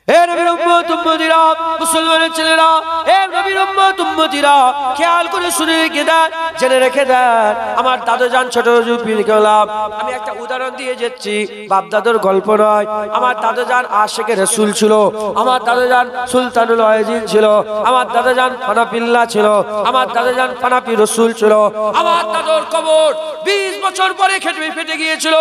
এ নবীর উম্মত উম্মতিরা, মুসলমানের ছেলেরা, এ নবীর উম্মত উম্মতিরা, খেয়াল করে শুনে রেখে দেন, জেনে রেখে দেন। আমার দাদুজান ছোট পীর কেবলাম, আমি একটা উদাহরণ দিয়ে যাচ্ছি, বাপ দাদুর গল্প নয়। আমার দাদুজান আশিকে রাসূল ছিল, আমার দাদুজান সুলতানুল ওয়াজিন ছিল, আমার দাদুজান ফানাফিল্লাহ ছিল, আমার দাদুজান ফানাফি রাসূল ছিল। আমার দাদুর কবর 20 বছর পরে ফেটে গিয়েছিল,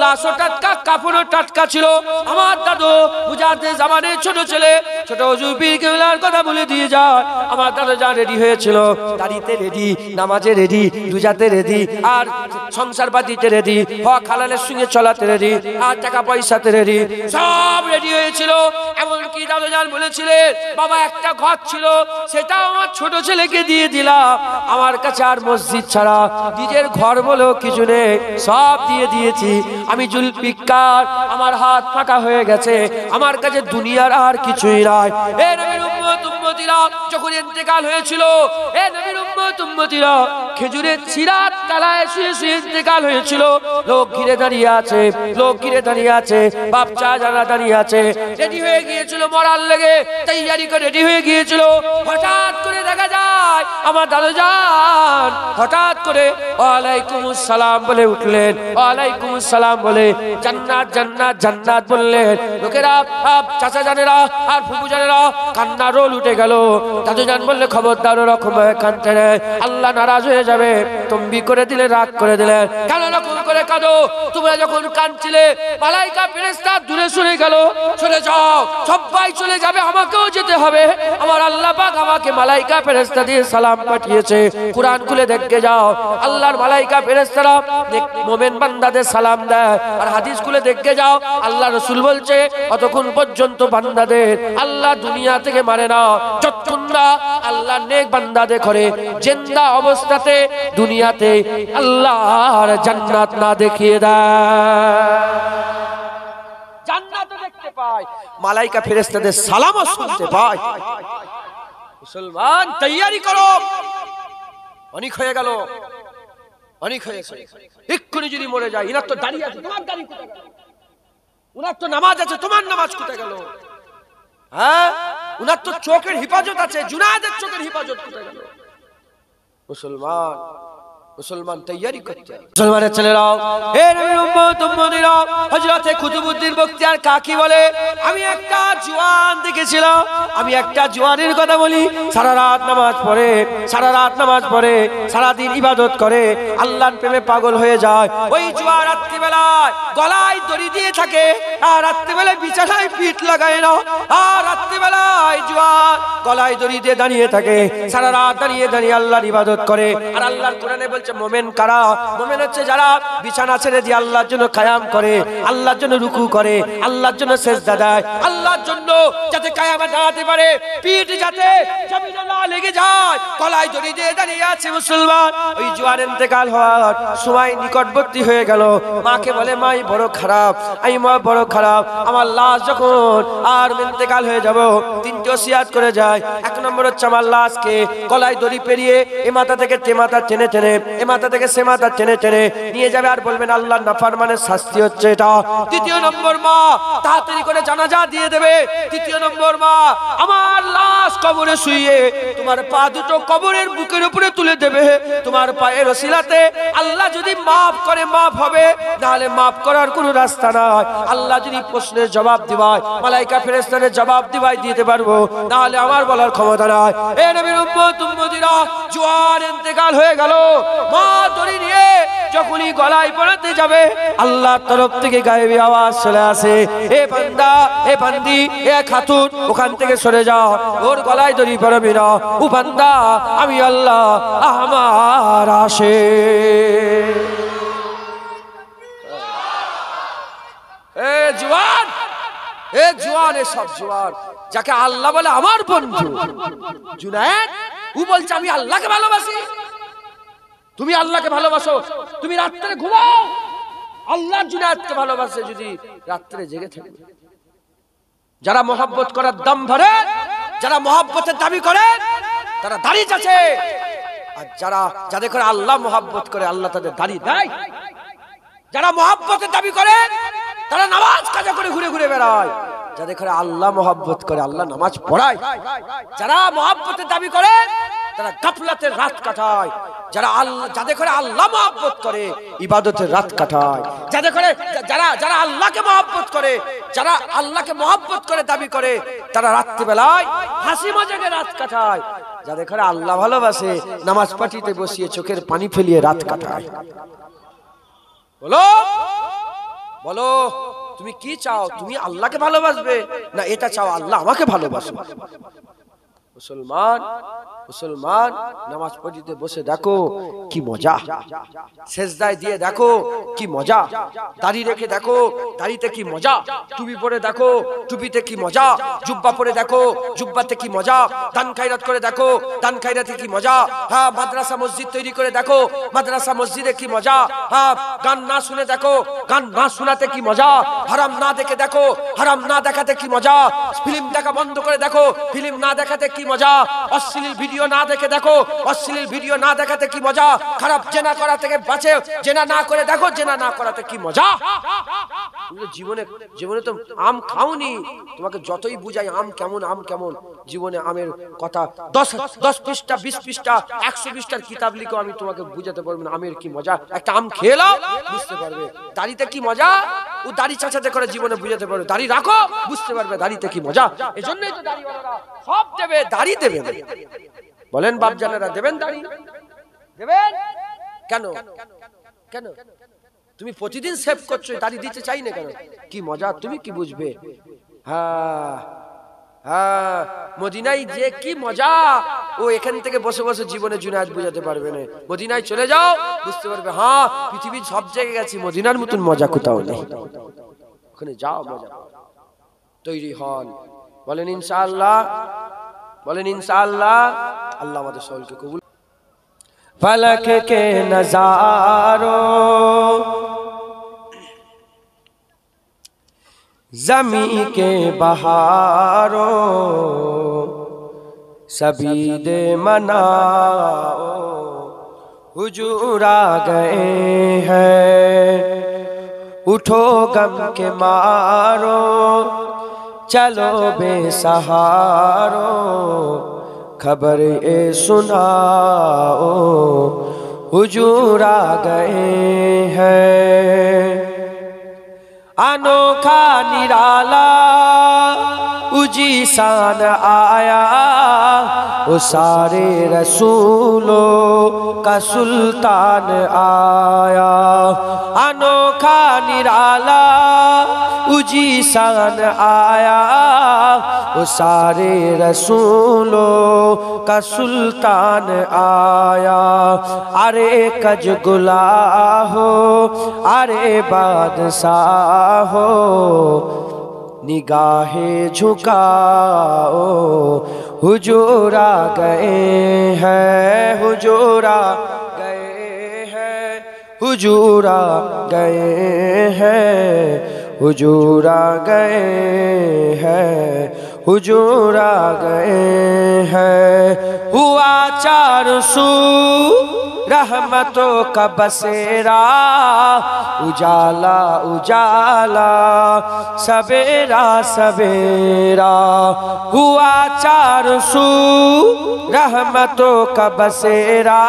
লাশও টাটকা, কাফনও টাটকা ছিল। আমার দাদু মুজাদ্দিদ জামানের ছোট ছেলে, ছোট হুজুর পীর কেবলার কথা বলে দিয়ে যায়। আমার দাদুজান রেডি হয়েছিল, দাড়িতে রেডি, নামাজে রেডি, রোজাতে রেডি, আর সংসার পাতিতে রেডি, হক হালালের সঙ্গে চলাতে রেডি, আর টাকা পয়সাতে রেডি, সব রেডি হয়েছিল। এমনকি দাদুজান বলেছিলেন, বাবা একটা ঘর ছিল, সেটা আমার ছোট ছেলেকে দিয়ে দিলাম, আমার কাছে আর মসজিদ ছাড়া নিজের ঘর বলেও কিছু নেই, সব দিয়ে দিয়েছি। আমি জুলফিকার, আমার হাত ফাঁকা হয়ে গেছে, আমার কাছে দুনিয়ার আর কিছুই নাই। এ নবীর উম্মত উম্মতিরা, যখন ইন্তেকাল হয়েছিল, এ নবীর উম্মত উম্মতিরা, খেজুরের চিরাত তলায় শুয়ে শুয়ে ইন্তেকাল হয়েছিল। লোক ঘিরে দাঁড়িয়ে আছে, লোক ঘিরে দাঁড়িয়ে আছে, বাচ্চা যারা দাঁড়িয়ে আছে, রেডি হয়ে গিয়েছিল মরার লেগে, তৈয়ারি করে রেডি হয়ে গিয়েছিল। হঠাৎ করে দেখা যায় আমার দাদুজান হঠাৎ করে ওয়ালাইকুমুস সালাম বলে উঠলেন, ওয়ালাইকুমুস সালাম বলে জান্নাত জান্নাত জান্নাত বললেন। লোকেরা, চাচা জানেরা আর ফুফু জানেরা, কান্না রোল উঠে গেল। দাদুজান বললে, খবরদার ওরকম কাঁদতে নেই, আল্লাহ নারাজ হয়ে যাবে। তম্বি করে দিলে, রাগ করে দিলে, কেন রকম করে কাঁদো? তোমরা যখন কাঁদছিলে মালাইকা ফেরেশতা দূরে সরে গেল, সরে যাও, সবাই চলে যাবে, আমাকেও যেতে হবে। আমার আল্লাহ পাক আমাকে মালাইকা ফেরেশতা দিয়ে সালাম পাঠিয়েছে। কুরআন খুলে দেখে যাও, আল্লাহর মালাইকা ফেরেশতারা মুমিন বান্দাদের সালাম দেয়। আর হাদিস খুলে দেখে যাও, আল্লাহ রাসূল বলছে, অতক্ষণ পর্যন্ত বান্দাদের আল্লাহ দুনিয়া থেকে মারে না, যতক্ষণ না আল্লাহ নেক বান্দাদের করে জিন্দা অবস্থাতে দুনিয়াতে আল্লাহর জান্নাত না দেখিয়ে দেয়। জান্নাত দেখতে পায়, মালাইকা ফেরেশতাদের সালামও শুনতে পায়। মুসলমান তৈয়ারি করো, অনেক হয়ে গেল, অনেক হয়েছে। এক্ষুনি যদি মরে যায়, ইনার তো দাঁড়িয়ে আছে, তোমার দাঁড়িয়ে কোথায় গেল? উনার তো নামাজ আছে, তোমার নামাজ কোথায় গেল? হ্যাঁ, উনার তো চোখের হিফাজত আছে, জুনায়েদের চোখের হিফাজত কোথায় গেল? মুসলমান, মুসলমান তৈয়ারি করতে। মুসলমানের ছেলেরাও, হে নবীর উম্মত উম্মতিরা, হযরতে কুতুবউদ্দিন বখতিয়ার কাকি বলে, আমি একটা জওয়ান দেখেছিলাম। আমি একটা জওয়ানের কথা বলি, সারা রাত নামাজ পড়ে, সারা রাত নামাজ পড়ে, সারা দিন ইবাদত করে, আল্লাহর প্রেমে পাগল হয়ে যায়। ওই জওয়ান রাত্রিবেলায় গলায় দড়ি দিয়ে থাকে, আর রাত্রিবেলায় বিছানায় পিঠ লাগায় না, আর রাত্রিবেলায় জওয়ান গলায় দড়ি দিয়ে দাঁড়িয়ে থাকে, সারা রাত দাঁড়িয়ে দাঁড়িয়ে আল্লাহর ইবাদত করে। আর আল্লাহর কোরআনে বলছে, মোমেন কারা? মোমেন হচ্ছে যারা বিছানা ছেড়ে দিয়ে আল্লাহর জন্য কায়াম করে, আল্লাহর জন্য রুকু করে, আল্লাহর জন্য সেজদা দেয়, আল্লাহর জন্য যাতে কায়ামে দাঁড়াতে পারে, পিঠ যাতে জমিনে না লেগে যায়, গলায় দড়ি দিয়ে দাঁড়িয়ে আছে। মুসলমান, ওই জওয়ান ইন্তেকাল হওয়ার সময় নিকটবর্তী হয়ে গেল। মাকে বলে, মাই বড় খারাপ, আমি মা বড় খারাপ, আমার লাশ যখন আর ইন্তেকাল হয়ে যাব, তিনটি ওসিয়াত করে যায়। এক নম্বর হচ্ছে, আমার লাশকে গলায় দড়ি পেরিয়ে এ মাথা থেকে তে মাথা টেনে টেনে, এ মাথা থেকে সে মাথা টেনে টেনে নিয়ে যাবে, আর বলবেন আল্লাহর নাফরমানের শাস্তি হচ্ছে এটা। দ্বিতীয় নম্বর, মা তাড়াতাড়ি করে জানাজা দিয়ে দেবে। তৃতীয় নম্বর, মা আমার লাশ কবরে শুইয়ে তোমার পা দুটো কবরের বুকের উপরে তুলে দেবে। তোমার পায়ের ওসিলাতে আল্লাহ যদি মাফ করে মাফ হবে, নাহলে মাফ করার কোনো রাস্তা নাই। আল্লাহ যদি প্রশ্নের জবাব দিবায়, মালাইকা ফেরেশতাদের জবাব দিবায় দিতে পারবো, নাহলে আমার বলার ক্ষমতা নাই। এ নবীর উম্মত উম্মতিরা, জওয়ান ইন্তেকাল হয়ে গেল। মা দড়ি নিয়ে যখনই গলায় পড়াতে যাবে, আল্লাহর তরফ থেকে গায়েবী আওয়াজ চলে আসে, এ বান্দা, এ বান্দি, এ খাতুন, ওখান থেকে সরে যাও, ওর গলায় দড়ি পড়াবি না। ও বান্দা, আমি আল্লাহ, আমার আসে। এ জওয়ান, এ জওয়ান, এ সব জওয়ান যাকে আল্লাহ বলে আমার বন্ধু, জুনায়েদ, ও বলছে আমি আল্লাহকে ভালোবাসি। তুমি আল্লাহকে ভালোবাসো, তুমি রাত্রে ঘুমাও, আল্লাহ জুনায়েদকে ভালোবাসে যদি রাত্রে জেগে থাকে। যারা মহব্বত করার দম ধরে, যারা মহব্বতের দাবি করে, তারা দাঁড়িয়ে আছে। আর যারা যাদের করে আল্লাহ মহব্বত করে, আল্লাহ তাদের দাঁড়িয়ে দেয়। যারা মহব্বতের দাবি করে, তারা নামাজ কাজা করে ঘুরে ঘুরে বেড়ায়। যাদের ঘরে আল্লাহ মহব্বত করে, আল্লাহ নামাজ পড়ায়, যারা মহব্বতের দাবি করে তারা গাফলাতের রাত কাটায়, যাদের ঘরে আল্লাহ মহব্বত করে ইবাদতের রাত কাটায়, যারা আল্লাহকে মহব্বত করে, যারা আল্লাহকে মহব্বত করে দাবি করে তারা রাত্রিবেলায় হাসি মজাকে রাত কাটায়। যাদের ঘরে আল্লাহ ভালোবাসে নামাজ পাঠিতে বসিয়ে চোখের পানি ফেলিয়ে রাত কাটায়। বলো বলো তুমি কি চাও? তুমি আল্লাহকে ভালোবাসবে না এটা চাও আল্লাহ আমাকে ভালোবাসবে? মুসলমান নামাজ পড়িতে বসে দেখো কি মজা, সেজদায় দিয়ে দেখো কি মজা, দাড়ি রেখে দেখো দাড়িতে কি মজা, টুপি পরে দেখো টুপিতে কি মজা, জুব্বা পরে দেখো জুব্বাতে কি মজা, দান খায়রাত করে দেখো দান খায়রাতে কি মজা, হ্যাঁ মাদ্রাসা মসজিদ তৈরি করে দেখো মাদ্রাসা মসজিদে কি মজা, হ্যাঁ গান না শুনে দেখো গান না শোনাতে কি মজা, হারাম না দেখে দেখো হারাম না দেখাতে কি মজা, ফিল্ম দেখা বন্ধ করে দেখো ফিল্ম না দেখাতে কি মজা, অশ্লীল ভিডিও না দেখে দেখো অশ্লীল ভিডিও না দেখাতে কি মজা, খারাপ জেনা করা থেকে বাঁচে জেনা না করে দেখো জেনা না করাতে কি মজা। জীবনে তো আম খাওনি, তোমাকে যতই বুঝাই আম কেমন জীবনে আমের কথা 10 পৃষ্ঠা 20 পৃষ্ঠা 100 পৃষ্ঠার কিতাব লিখো আমি তোমাকে বুঝাতে পারবো না আমের কি মজা। একটা আম খেয়ে নাও বুঝতে পারবে দাড়িতে কি মজা, ও দাড়ি চাচাতে করে জীবনে বুঝাতে পারবে, দাড়ি রাখো বুঝতে পারবে দাড়িতে কি মজা। এজন্যই তো দাড়িওয়ালারা সব দেবে, দাড়ি দেবে। বলেন বাপজানেরা দেবেন দাড়ি? দেবেন কেন? কেন তুমি প্রতিদিন সেভ করছো, দাড়ি দিতে চাই না কেন? কি মজা তুমি কি বুঝবে? হ্যাঁ মদিনায় যে কি মজা, ও এখান থেকে বসে বসে জীবনে জুনায়েদ বুঝাতে পারবে না। মদিনায় চলে যাও বুঝতে পারবে, হ্যাঁ পৃথিবীর সব জায়গায় গেছি মদিনার মতন মজা কোথাও নেই। ওখানে যাও মজা তৈরি হন। বলেন ইনশাআল্লাহ, বলেন ইনশাআল্লাহ। আল্লাহ আমাদের সকলকে কবুল। फलक के नजारों जमी के बहारों सभी दे मनाओ हुजूर आ गए हैं, उठो गम के मारो चलो बेसहारो, खबर ए सुनाओ हुजूर आ गए हैं। अनोखा निराला उजी शान आया, वो सारे रसूलों का सुल्तान आया। अनोखा निराला उजी शान आया, वो सारे रसूलों का सुल्तान आया। अरे कज गुलाहो अरे बादशाह हो, निगाहे झुकाओ हुजूर आ गए हैं, हुजूर आ गए हैं, हुजूर आ गए हैं, हुजूर आ गए हैं, हुजूर आ गए हैं। हुआ चारों सू रहमतों का बसेरा, उजाला उजाला सवेरा सवेरा। हुआ चारों सू रहमतों का बसेरा,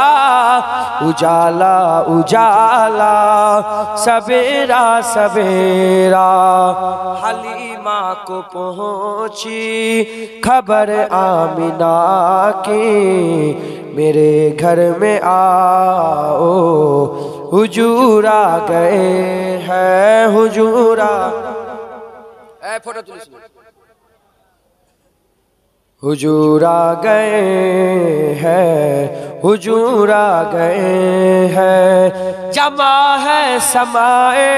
उजाला उजाला सवेरा सवेरा। हलीमा को पहुँची खबर आमिना की, मेरे घर में आओ हुजूर आ गए हैं, हुजूर आ हुजूर आ गए हैं, हुजूर आ गए हैं। जमा है समाए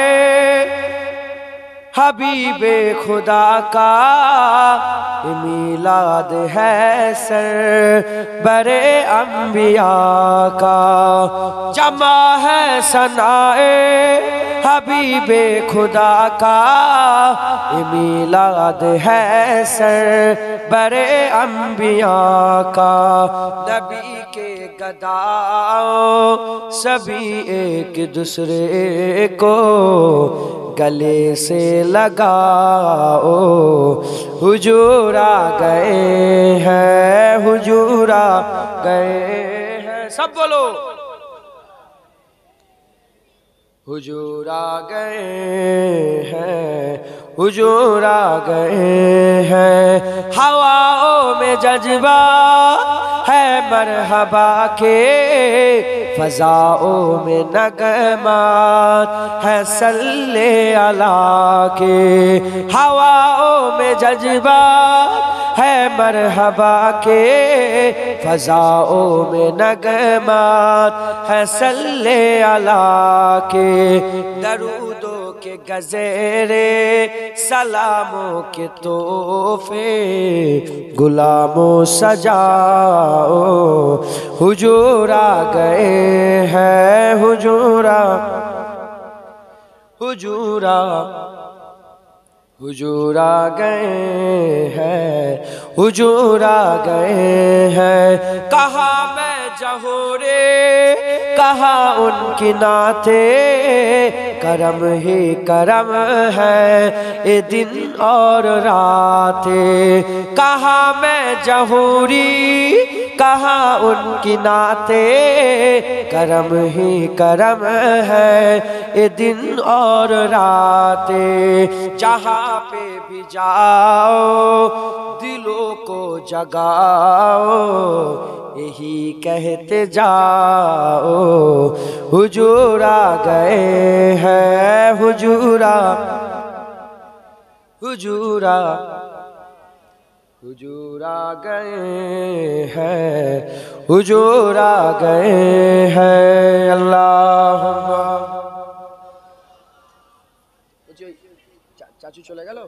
हबीबे खुदा का, मिलाद है सरवरे अंबिया का, जमा है सनाए हबीबे खुदा का, मिलाद है सरवरे अंबिया का। नबी के गदाओं सभी एक दूसरे को गले से लगाओ, हुजूर आ गए हैं, हुजूर आ गए हैं। सब बोलो हुजूर आ गए हैं, हुजूर आ गए हैं। हवाओं में जज्बा है मरहबा के, फजाओं में नगमात है सल्ले अला के। हवाओं में जज्बा है मरहबा के, फजाओं में नगमात है सल्ले अला के। दरूदों के गज़ेरे सलामों के तोहफे गुलामों सजाओ, हुजूर आ गए हैं, हुजूर आ, हुजूर आ, हुजूर आ गए हैं, हुजूर आ गए हैं। कहा मैं जहोरे कहा उनकी नाते, करम ही करम है ये दिन और रातें। कहा मैं जहूरी कहा उनकी नाते, करम ही करम है ये दिन और रातें। जहाँ पे भी जाओ दिलों को जगाओ, यही कहते जाओ, हुजूर आ गए हैं, हुजूर आ, हुजूर आ, हुजूर आ गए हैं, हुजूर आ गए हैं। अल्लाहुम्मा चाचू चले गেল।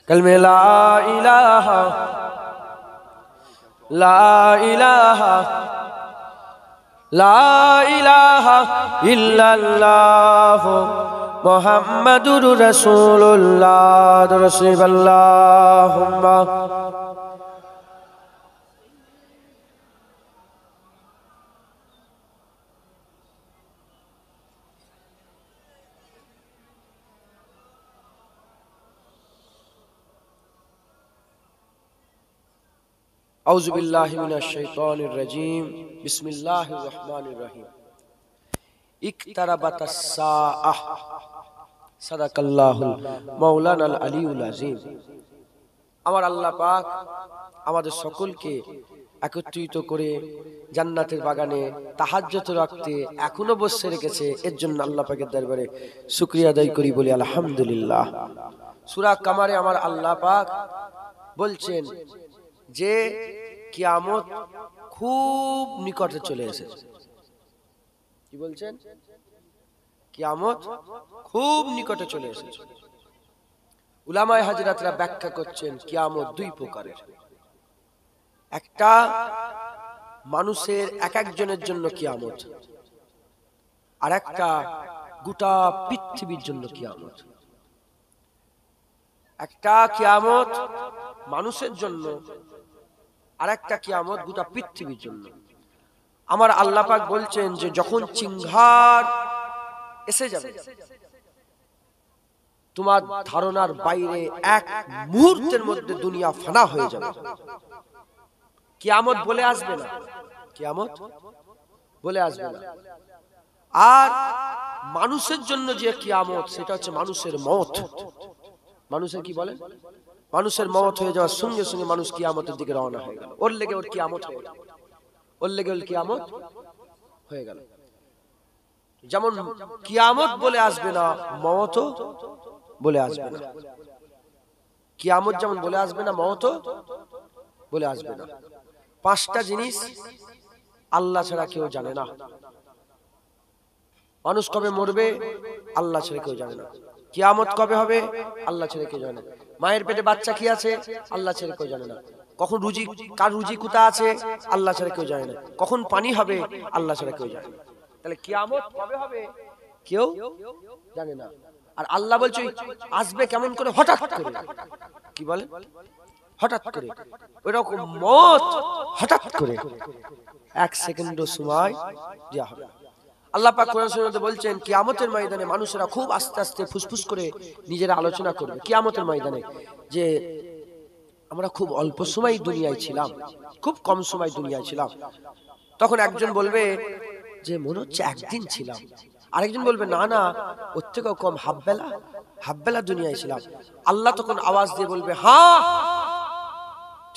कलमे ला इलाहा ला इलाहा ला इलाहा इल्लल्लाह मुहम्मदुर रसूलुल्लाह अल्लाहुम्मा औज़ु बिल्लाहि मिनश शैतानिर रजीम बिस्मिल्लाहिर रहमानिर रहीम। इक़्तरबतस साअह सदाकाल्लाहुल मौलानाल अलीउल अज़ीम। আমার আল্লাহ পাক আমাদের সকলকে একত্রিত করে জান্নাতের বাগানে তাহাজ্জুদ রাখতে এখনো বসে রেখেছে, এর জন্য আল্লাহ পাকের দরবারে শুকরিয়া আদায় করি, বলি আলহামদুলিল্লাহ। সূরা কামারে আমার আল্লাহ পাক বলছেন যে কিয়ামত খুব নিকটে চলে এসেছে। কি বলছেন? কিয়ামত খুব নিকটে চলে এসেছে। উলামায়ে হাজরাতরা ব্যাখ্যা করছেন কিয়ামত দুই প্রকারের। একটা মানুষের এক একজনের জন্য কিয়ামত, আর একটা গোটা পৃথিবীর জন্য কিয়ামত। একটা কিয়ামত মানুষের জন্য, আর একটা কিয়ামত গোটা পৃথিবীর জন্য। আমার আল্লাহ পাক বলছেন যে যখন চিংহার এসে যাবে, তোমার ধারণার বাইরে এক মুহূর্তের মধ্যে দুনিয়া ফানা হয়ে যাবে, কিয়ামত বলে আসবে না, কিয়ামত বলে আসবে না। আর মানুষের জন্য যে কিয়ামত, সেটা হচ্ছে মানুষের মওত। মানুষের কি বলে? মানুষের মওত হয়ে যাওয়ার সঙ্গে সঙ্গে মানুষ কিয়ামতের দিকে রওনা হয়ে গেল। ওর লেগে ওর কিয়ামত হয়ে গেল, ওর লেগে ওর কিয়ামত হয়ে গেল। যেমন কিয়ামত বলে আসবে না, মওত বলে আসবে না। কিয়ামত যেমন বলে আসবে না, মওত বলে আসবে না। 5টা জিনিস আল্লাহ ছাড়া কেউ জানে না। মানুষ কবে মরবে আল্লাহ ছাড়া কেউ জানে না। কিয়ামত কবে হবে আল্লাহ ছাড়া কেউ জানে না। মায়ের পেটে বাচ্চা কি আছে আল্লাহ ছাড়া কেউ জানে না। কখন রুজি, কার রুজি কোথা আছে আল্লাহ ছাড়া কেউ জানে না। কখন পানি হবে আল্লাহ ছাড়া কেউ জানে না। তাহলে কিয়ামত কবে হবে কেউ জানে না। আর আল্লাহ বলছে আসবে কেমন করে, হঠাৎ করে। কি বলে হঠাৎ করে, ওইরকম মত হঠাৎ করে 1 সেকেন্ডও সময় দেওয়া হবে। আল্লাহ পাক কোরআন শরীফে বলছেন কিয়ামতের ময়দানে মানুষেরা খুব আস্তে আস্তে ফুসফুস করে নিজেরা আলোচনা করবে কিয়ামতের ময়দানে, যে আমরা খুব অল্প সময় দুনিয়ায় ছিলাম, খুব কম সময় দুনিয়ায় ছিলাম। তখন একজন বলবে যে মনে হচ্ছে একদিন ছিলাম, আরেকজন বলবে না না ওর থেকেও কম, হাফ বেলা দুনিয়ায় ছিলাম। আল্লাহ তখন আওয়াজ দিয়ে বলবে হ্যাঁ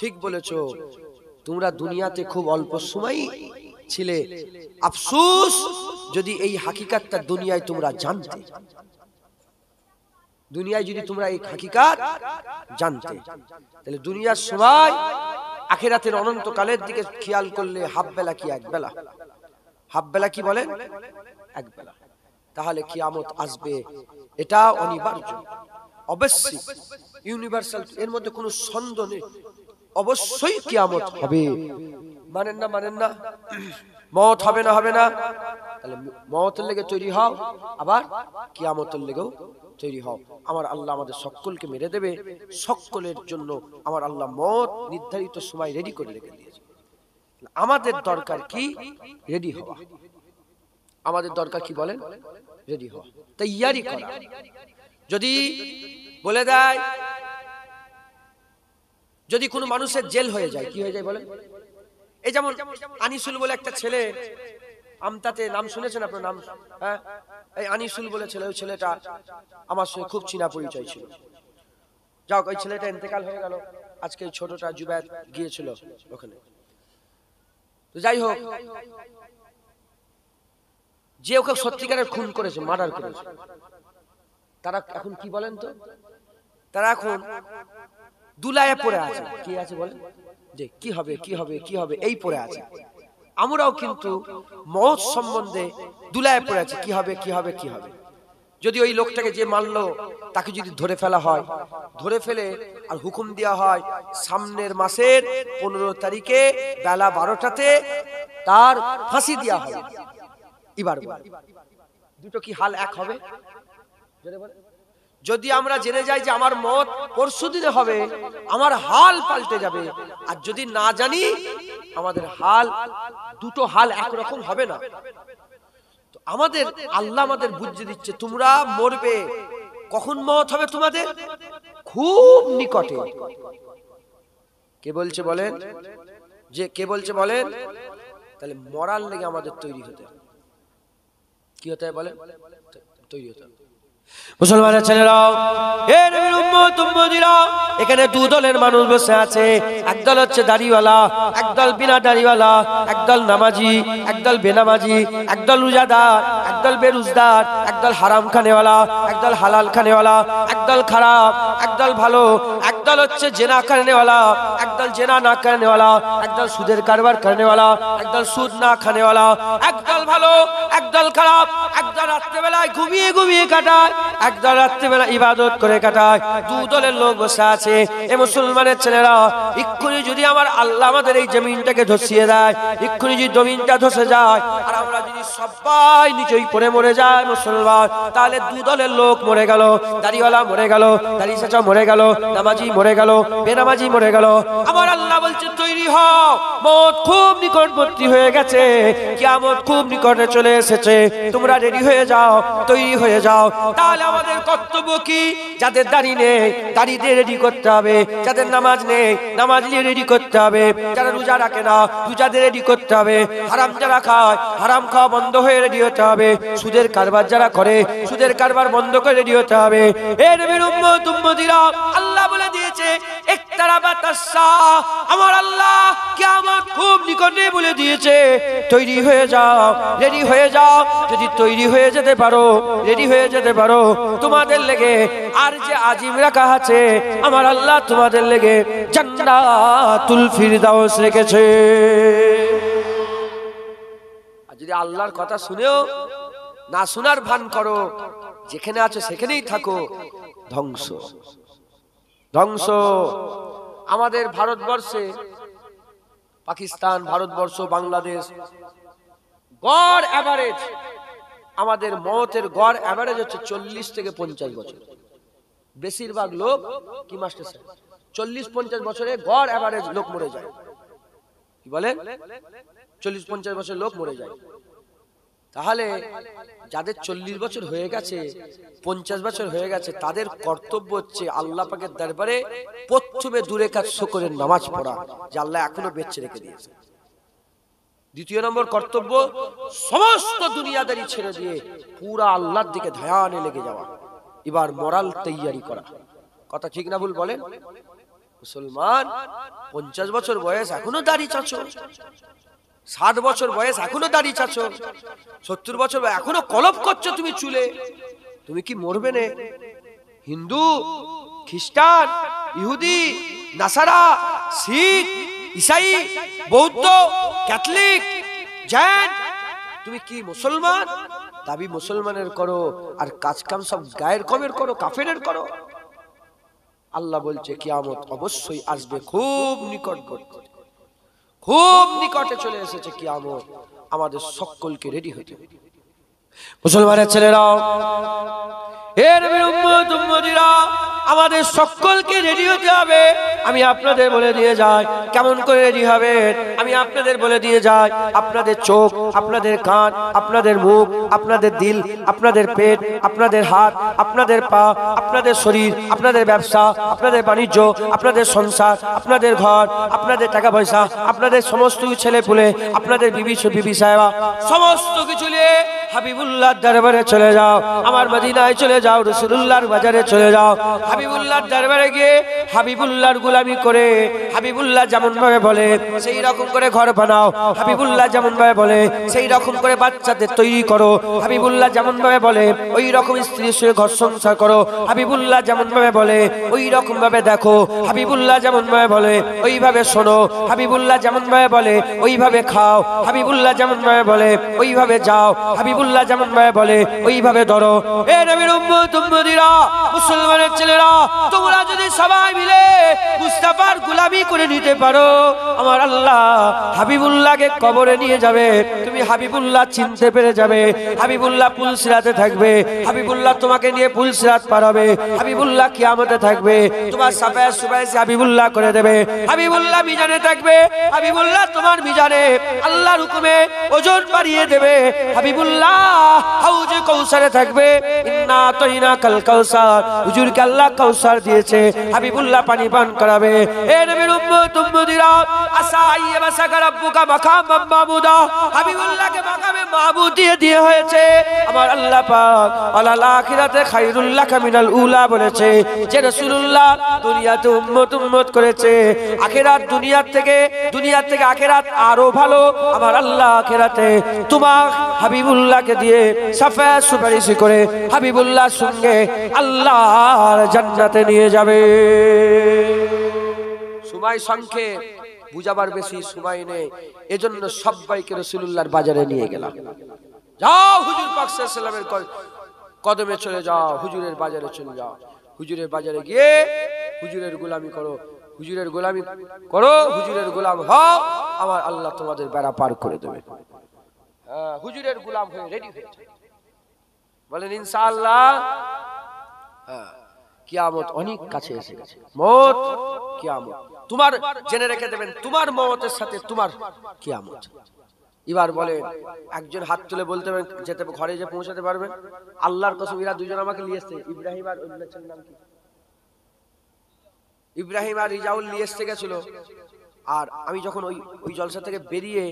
ঠিক বলেছো, তোমরা দুনিয়াতে খুব অল্প সময় ছিলে, আফসোস যদি এই হাকিকাতটা দুনিয়ায় তোমরা জানতে, দুনিয়ায় যদি তোমরা এই হাকিকাত জানতে, তাহলে দুনিয়ার সময় আখিরাতের অনন্তকালের দিকে খেয়াল করলে হাফ বেলা কি এক বেলা, হাফ বেলা কি বলেন এক বেলা। তাহলে কিয়ামত আসবে, এটা অনিবার্য, অবশ্যই ইউনিভার্সাল, এর মধ্যে কোনো সন্দেহ নেই, অবশ্যই কিয়ামত হবে। মানেন না মানেন না? মওত হবে না হবে না? তাহলে মওতের লেগে তৈরি হও, আবার কিয়ামতের লেগেও তৈরি হও। আমার আল্লাহ আমাদের সকলকে মেরে দেবে, সকলের জন্য আমার আল্লাহ মওত নির্ধারিত সময় রেডি করে রেখে দিয়েছে। আমাদের দরকার কি রেডি হওয়া, আমাদের দরকার কি বলেন রেডি হওয়া, তৈয়ারি করা। যদি বলে দেয়, যদি কোনো মানুষের জেল হয়ে যায়, কি হয়ে যায় বলেন? এই যেমন আনিসুল বলে একটা ছেলে, আমতাতে নাম শুনেছেন আপনার নাম? হ্যাঁ, এই আনিসুল বলে ছেলে, ওই ছেলেটা আমার সঙ্গে খুব চিনা পরিচয় ছিল। যাক, ওই ছেলেটা ইন্তেকাল হয়ে গেল, আজকে ছোটটা জুবায়ের গিয়েছিল ওখানে। তো যাই হোক, যে ওকে সত্যিকারের খুন করেছে, মার্ডার করেছে, তারা এখন কি বলেন তো? তারা এখন দুলায়ে পড়ে আছে। কি আছে বলেন? যে কি হবে কি হবে কি হবে এই পড়ে আছে। আমরাও কিন্তু মওত সম্বন্ধে দুলায়ে পড়ে আছি, কি হবে কি হবে কি হবে। যদি ওই লোকটাকে যে মারলো তাকে যদি ধরে ফেলা হয়, ধরে ফেলে আর হুকুম দেওয়া হয় সামনের মাসের 15 তারিখে বেলা 12টাতে তার ফাঁসি দেওয়া হবে, এবার দুটো কি হাল এক হবে? যদি আমরা জেনে যাই যে আমার মওত পরশুদিনে হবে, আমার হাল পাল্টে যাবে। আর যদি না জানি, আমাদের হাল, দুটো হাল একরকম হবে না। তো আমাদের আল্লাহ আমাদের বুঝিয়ে দিচ্ছে তোমরা মরবে, কখন মওত হবে তোমাদের? খুব নিকটে। কে বলছে বলেন? যে কে বলছে বলেন? তাহলে মরার লেগে আমাদের তৈরি হতে, কি হতে হয় বলেন? তৈরি হতে হবে। মুসলমানের ছেলেরাও, এ নবীর উম্মত উম্মতিরা, এখানে দু দলের মানুষ বসে আছে। একদল হচ্ছে দাড়িওয়ালা, একদল বিনা দাড়িওয়ালা, একদল নামাজি, একদল বেনামাজি, একদল রোজাদার, একদল বেরোজগার, একদল হারাম খানেওয়ালা, একদল হালাল খানেওয়ালা, একদল খারাপ, একদল ভালো, একদল হচ্ছে জেনা খানেওয়ালা, একদল জেনা না খানেওয়ালা, একদল সুদের কারবার খানেওয়ালা, একদল সুদ না খানেওয়ালা, একদল ভালো, একদল খারাপ, একদল রাত্রেবেলায় ঘুমিয়ে ঘুমিয়ে কাটায়, একদল রাত্রিবেলা ইবাদত করে কাটায়। দু দলের লোক বসে আছে। এ মুসলমানের ছেলেরা, এক্ষুনি যদি আমার আল্লাহ আমাদের এই জমিনটাকে ধসিয়ে দেয়, এক্ষুনি যদি জমিনটা ধসে যায়, আর আমরা যদি সবাই নিচেই পড়ে মরে যায় মুসলমান, তাহলে দু দলের লোক মরে গেল। দাড়িওয়ালা মরে গেল, দাড়ি চাচা মরে গেল, নামাজি মরে গেল, বেনামাজি মরে গেল। আমার আল্লাহ বলছে তৈরি হও, মওত খুব নিকটবর্তী হয়ে গেছে, কিয়ামত খুব নিকটে চলে এসেছে, তোমরা রেডি হয়ে যাও, তৈরি হয়ে যাও। তাহলে আমাদের কর্তব্য কি? যাদের দাড়ি নেই, দাড়িতে রেডি করতে হবে। যাদের নামাজ নেই, নামাজ নিয়ে রেডি করতে হবে। যারা রোজা রাখে না, রোজাদের রেডি করতে হবে। হারাম যারা খায়, হারাম খাওয়া বন্ধ হয়ে রেডি হতে হবে। সুদের কারবার যারা করে, সুদের কারবার বন্ধ করে রেডি হতে হবে। এ নবীর উম্মত উম্মতিরা, আল্লাহ বলে দিয়েছে একটু আমার আল্লাহ কিয়ামত খুব নিকটে বলে দিয়েছে, তৈরি হয়ে যাও, রেডি হয়ে যাও। যদি তৈরি হয়ে যেতে পারো, রেডি হয়ে যেতে পারো, তোমাদের লেগে আর যে আজিম রাখা আছে, আমার আল্লাহ তোমাদের লেগে জান্নাতুল ফিরদাউস রেখেছে। আর যদি আল্লাহর কথা শুনেও না শোনার ভান করো, যেখানে আছো সেখানেই থাকো, ধ্বংস ধ্বংস। আমাদের ভারতবর্ষে, পাকিস্তান, ভারতবর্ষ, বাংলাদেশ, গড় এভারেজ আমাদের মতের গড় এভারেজ হচ্ছে 40 থেকে 50 বছর। বেশিরভাগ লোক কি মাস্টার সাহেব 40-50 বছরে গড় এভারেজ লোক মরে যায়। কি বলেন? 40-50 বছর লোক মরে যায়। তাহলে যাদের 40 বছর হয়ে গেছে, 50 বছর হয়ে গেছে, তাদের কর্তব্য হচ্ছে আল্লাহ পাকের দরবারে প্রথমে 2 রাকাত শুকরের নামাজ পড়া, যে আল্লাহ এখনো বেঁচে রেখে দিয়েছে। দ্বিতীয় নম্বর কর্তব্য, সমস্ত দুনিয়াদারি ছেড়ে দিয়ে পুরা আল্লাহর দিকে ধ্যানে লেগে যাওয়া, এবার মোরাল তৈয়ারি করা। কথা ঠিক না ভুল বলেন? মুসলমান 50 বছর বয়স এখনো দাড়ি চাচো, 60 বছর বয়স এখনো দাড়ি চাচো, 70 বছর এখনো কলপ করছো তুমি চুলে, তুমি কি মরবে না? হিন্দু, খ্রিস্টান, ইহুদি, নাসারা, শিখ, ঈসাই, বৌদ্ধ, ক্যাথলিক, জৈন, তুমি কি মুসলমান? দাবি মুসলমানের করো, আর কাজ কাম সব গায়ের কমের করো, কাফেরের করো। আল্লাহ বলছে কিয়ামত অবশ্যই আসবে, খুব নিকটবর্তী, খুব নিকটে চলে এসেছে কিয়ামত। আমাদের সকলকে রেডি হতে হবে। মুসলমানের ছেলেরাও, এর উম্মত উম্মতিরা, আমাদের সকলকে রেডি হতে হবে। আমি আপনাদের বলে দিয়ে যাই কেমন করে রেডি হবে। আমি আপনাদের বলে দিয়ে যাই, আপনাদের চোখ, আপনাদের কান, আপনাদের মুখ, আপনাদের দিল, আপনাদের পেট, আপনাদের হাত, আপনাদের পা, আপনাদের শরীর, আপনাদের ব্যবসা, আপনাদের বাণিজ্য, আপনাদের সংসার, আপনাদের ঘর, আপনাদের টাকা পয়সা, আপনাদের সমস্ত ছেলে পুলে, আপনাদের বিবি সাহেবা, সমস্ত কিছু নিয়ে হাবিবুল্লাহর দরবারে চলে যাও। আমার মদিনায় চলে যাও, রাসূলুল্লাহর বাজারে চলে যাও। হাবিবুল্লাহর দরবারে গিয়ে হাবিবুল্লাহর গোলামি করে, হাবিবুল্লাহ যেমন ভাবে বলে সেই রকম করে ঘর বানাও, হাবিবুল্লাহ যেমন ভাবে বলে সেই রকম করে বাচ্চাদের তৈরি করো, হাবিবুল্লাহ যেমন ভাবে বলে ওই রকম স্ত্রীর সঙ্গে ঘর সংসার করো, হাবিবুল্লাহ যেমন ভাবে বলে ওই রকম ভাবে দেখো, হাবিবুল্লাহ যেমন ভাবে বলে ওইভাবে শোনো, হাবিবুল্লাহ যেমন ভাবে বলে ওইভাবে খাও, হাবিবুল্লাহ যেমন ভাবে বলে ওইভাবে যাও, হাবিবুল্লাহ যেমন ভাবে বলে ওইভাবে ধরো। এ নবীর উম্মত উম্মতিরা, মুসলমানের ছেলেরা, তোমরা যদি সবাই মিলে মুস্তাফার গোলামি করে নিতে পারো, আমার আল্লাহ হাবিবুল্লাহকে কবরে নিয়ে যাবে। তুমি হাবিবুল্লাহ চিনতে পেরে যাবে। হাবিবুল্লাহ পুলসিরাতে থাকবে, হাবিবুল্লাহ তোমাকে নিয়ে পুলসিরাত পার হবে, হাবিবুল্লাহ কিয়ামতে থাকবে, তোমার সাফায়ে সুবাইসে হাবিবুল্লাহ করে দেবে, হাবিবুল্লাহ মিজানে থাকবে, হাবিবুল্লাহ তোমার মিজানে আল্লাহর হুকুমে ওজন বাড়িয়ে দেবে, হাবিবুল্লাহ হাউজে কাউসারে থাকবে। ইন্না তাইনা কাল কাউসার, হুজুরকে আল্লাহ কাউসার দিয়েছে, হাবিবুল্লাহ পানি পান করাবে। এ নবীর উম্মত উম্মতিরা, আসাইয়া বাসাকা রাব্বুকা মাকামান মাহমুদা, হাবিবুল্লাহকে মাকামে মাহমুদ দিয়ে হয়েছে। আমার আল্লাহ পাক আলাল আখিরাতে খায়রুল লাকা মিনাল উলা বলেছে, যে রাসূলুল্লাহ দুনিয়াতে উম্মত করেছে, আখিরাত দুনিয়ার থেকে আখিরাত আরো ভালো। আমার আল্লাহ আখিরাতে তোমার হাবিবুল্লাহকে দিয়ে সাফায়ে সুপারিশ করে হাবিবুল্লাহর সঙ্গে আল্লাহর জান্নাতে নিয়ে যাবে। সময় সংক্ষেপ, বুঝাবার বেশি সময় নেই, এজন্য সবাইকে রাসূলুল্লাহর বাজারে নিয়ে গেলাম। যাও হুজুর পাক সাল্লাল্লাহু আলাইহি ওয়াসাল্লামের কদমে চলে যাও, হুজুরের বাজারে চলে যাও। হুজুরের বাজারে গিয়ে হুজুরের গোলামি করো, হুজুরের গোলামি করো, হুজুরের গোলাম হও, আমার আল্লাহ তোমাদের বেড়া পার করে দেবে। হুজুরের গোলাম হয়ে রেডি হয়ে যাও, বলেন ইনশাআল্লাহ। কিয়ামত অনেক কাছে এসে গেছে, মত কিয়ামত তোমার জেনে রেখে দেবেন, তোমার মতের সাথে তোমার কিয়ামত। এবার বলে একজন হাত তুলে বলতে পারবেন, যেতে ঘরে যে পৌঁছাতে পারবেন? আল্লাহর কসম, এরা দুজন আমাকে নিয়ে এসেছে, ইব্রাহিম আর অন্য ছেলের নাম কি? ইব্রাহিম আর রিজাউল নিয়ে এসে গেছিল। আর আমি যখন ওই জলসা থেকে বেরিয়ে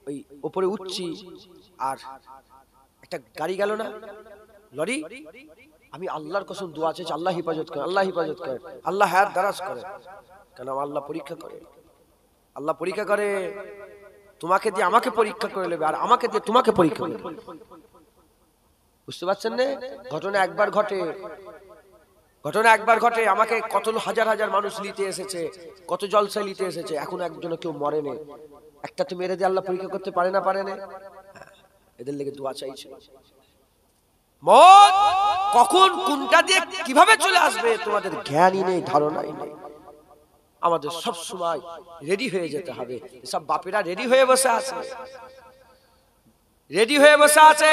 ওই উপরে উঠছি, আর একটা গাড়ি গেল না, লরি, আমি আল্লাহর কসম দোয়া চাইছি, আল্লাহ হেফাজত করেন, আল্লাহ হেফাজত করেন, আল্লাহ হায়াত দারাজ করেন। কেন আল্লাহ পরীক্ষা করে, আল্লাহ পরীক্ষা করে। তোমাকে দিয়ে আমাকে পরীক্ষা করে নেবে, আর আমাকে দিয়ে তোমাকে পরীক্ষা করে। বুঝতে পারছেন না? ঘটনা একবার ঘটে, ঘটনা একবার ঘটে। আমাকে কত হাজার হাজার মানুষ নিতে এসেছে, কত জলসা নিতে এসেছে, এখন একজন কেউ মরেনি। একটা তো মেরে দিয়ে আল্লাহ পরীক্ষা করতে পারে না, পারে না? এদের লেগে দোয়া চাইছে। মত কখন কোনটা দিয়ে কিভাবে চলে আসবে তোমাদের জ্ঞানই নেই, ধারণাই নেই। আমাদের সব সময় রেডি হয়ে যেতে হবে। সব বাপেরা রেডি হয়ে বসে আছে, রেডি হয়ে বসে আছে।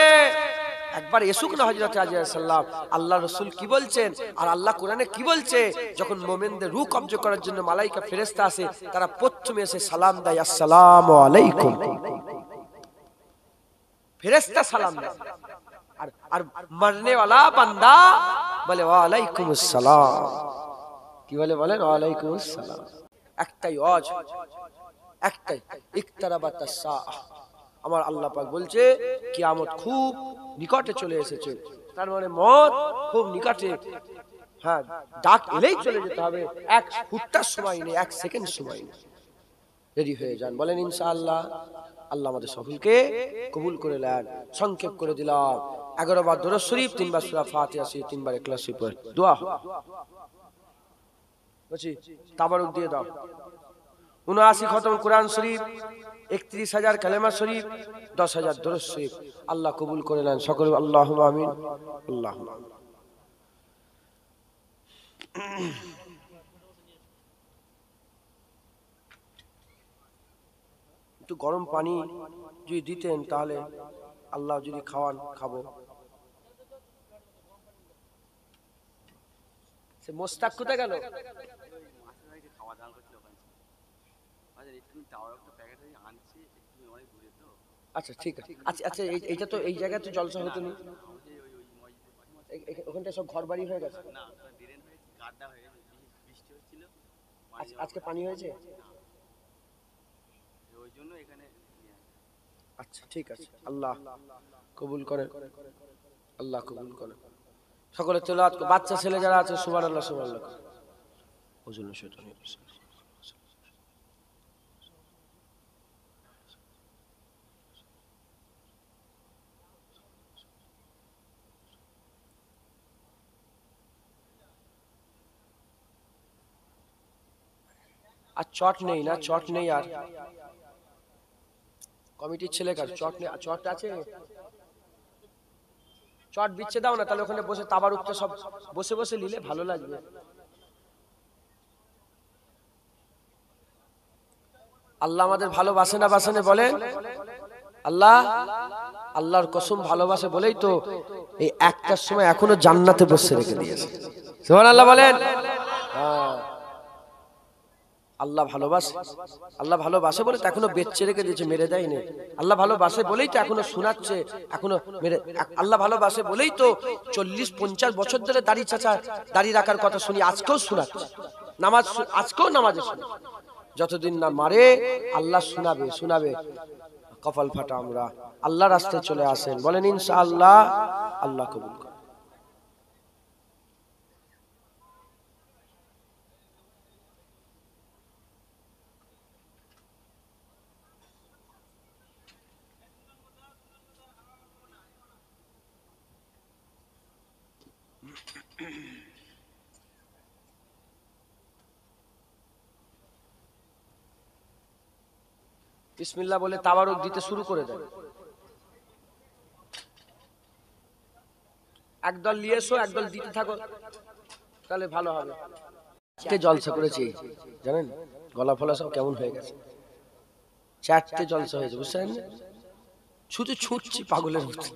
একবার এসুক না হযরত আজরাইল সাল্লাম, আল্লাহ রাসূল কি বলছেন আর আল্লাহ কোরআনে কি বলছে? যখন মুমিনদের রূহ কবজ করার জন্য মালায়েকা ফেরেশতা আসে, তারা প্রথমে এসে সালাম দেয়, আসসালামু আলাইকুম। ফেরেশতা সালাম দেয়, আর মরনে वाला বান্দা বলে ওয়া আলাইকুমুস সালাম। কি বলে? বলেন ওয়া আলাইকুমুস সালাম। একটাই ওয়াজ, একটাই, ইকতারাবাতাস সাআহ। আমার আল্লাহ পাক বলছে কিয়ামত খুব নিকটে চলে এসেছে। তার মানে মত খুব নিকটে। হ্যাঁ, ডাক এলেই চলে যেতে হবে। এক ফুটটার সময় নেই, এক সেকেন্ড সময় নেই। রেডি হয়ে যান, বলেন ইনশাআল্লাহ। আল্লাহ আমাদের সকলকে কবুল করে নেন। সংক্ষেপ করে দিলাম। 11 বার দরুদ শরীফ, 3 বার সূরা ফাতিহা, 3 বার ইখলাস শরীফ দোয়া বলছি, তাবারুক দিয়ে দাও। 79 খতম কোরআন শরীফ, 31,000 কালেমা শরীফ, 10,000 দরুদ শরীফ। আল্লাহ কবুল করে নেন সকলে, আল্লাহুম্মা আমিন, আল্লাহুম্মা আমিন। একটু গরম পানি যদি দিতেন তাহলে আল্লাহ যদি খাওয়ান, খাবো। সে মোস্তাক কোথায় গেল? আচ্ছা ঠিক আছে। আচ্ছা আচ্ছা, এইটা তো এই জায়গায় তো জলসা হতো না, ওখানটা সব ঘর বাড়ি হয়ে গেছে। আজকে পানি হয়েছে। আচ্ছা ঠিক আছে, আল্লাহ কবুল করেন, আল্লাহ কবুল করেন। সকলে তেলাওয়াত, বাচ্চা ছেলে যারা আছে সুবহানাল্লাহ সুবহানাল্লাহ। ওজন্য শয়তানি আর চট নেই না, চট নেই। আর কমিটির ছেলে কার চট নেই? চট আছে, চট বিচ্ছে দাও না, তাহলে ওখানে বসে তাবারুকটা সব বসে বসে নিলে ভালো লাগবে। আল্লাহ আমাদের ভালোবাসে না বাসে না বলেন? আল্লাহ, আল্লাহর কসম ভালোবাসে বলেই তো এই একটার সময় এখনো জান্নাতে বসে রেখে দিয়েছে। সুবহানাল্লাহ বলেন। আল্লাহ ভালোবাসে, আল্লাহ ভালোবাসে বলে তো এখনো বেঁচে রেখে দিয়েছে, মেরে দেয়নি। আল্লাহ ভালোবাসে বলেই তো এখনো শোনাচ্ছে, এখনো মেরে। আল্লাহ ভালোবাসে বলেই তো 40-50 বছর ধরে দাড়ি চাচা দাড়ি রাখার কথা শুনি, আজকেও শোনাচ্ছে। নামাজ আজকেও নামাজে শুনি। যতদিন না মারে আল্লাহ শোনাবে, শোনাবে। কপাল ফাটা আমরা। আল্লাহ রাস্তায় চলে আসেন, বলেন ইনশাআল্লাহ। আল্লাহ কবুল করে। বিসমিল্লাহ বলে তাবারুক দিতে শুরু করে দেন। একদল নিয়ে এসো, একদল দিতে থাকো, তাহলে ভালো হবে। আজকে জলসা করেছি জানেন, গলা ফলা সব কেমন হয়ে গেছে। 4টে জলসা হয়েছে, বুঝছেন? শুধু ছুটছি পাগলের মতো।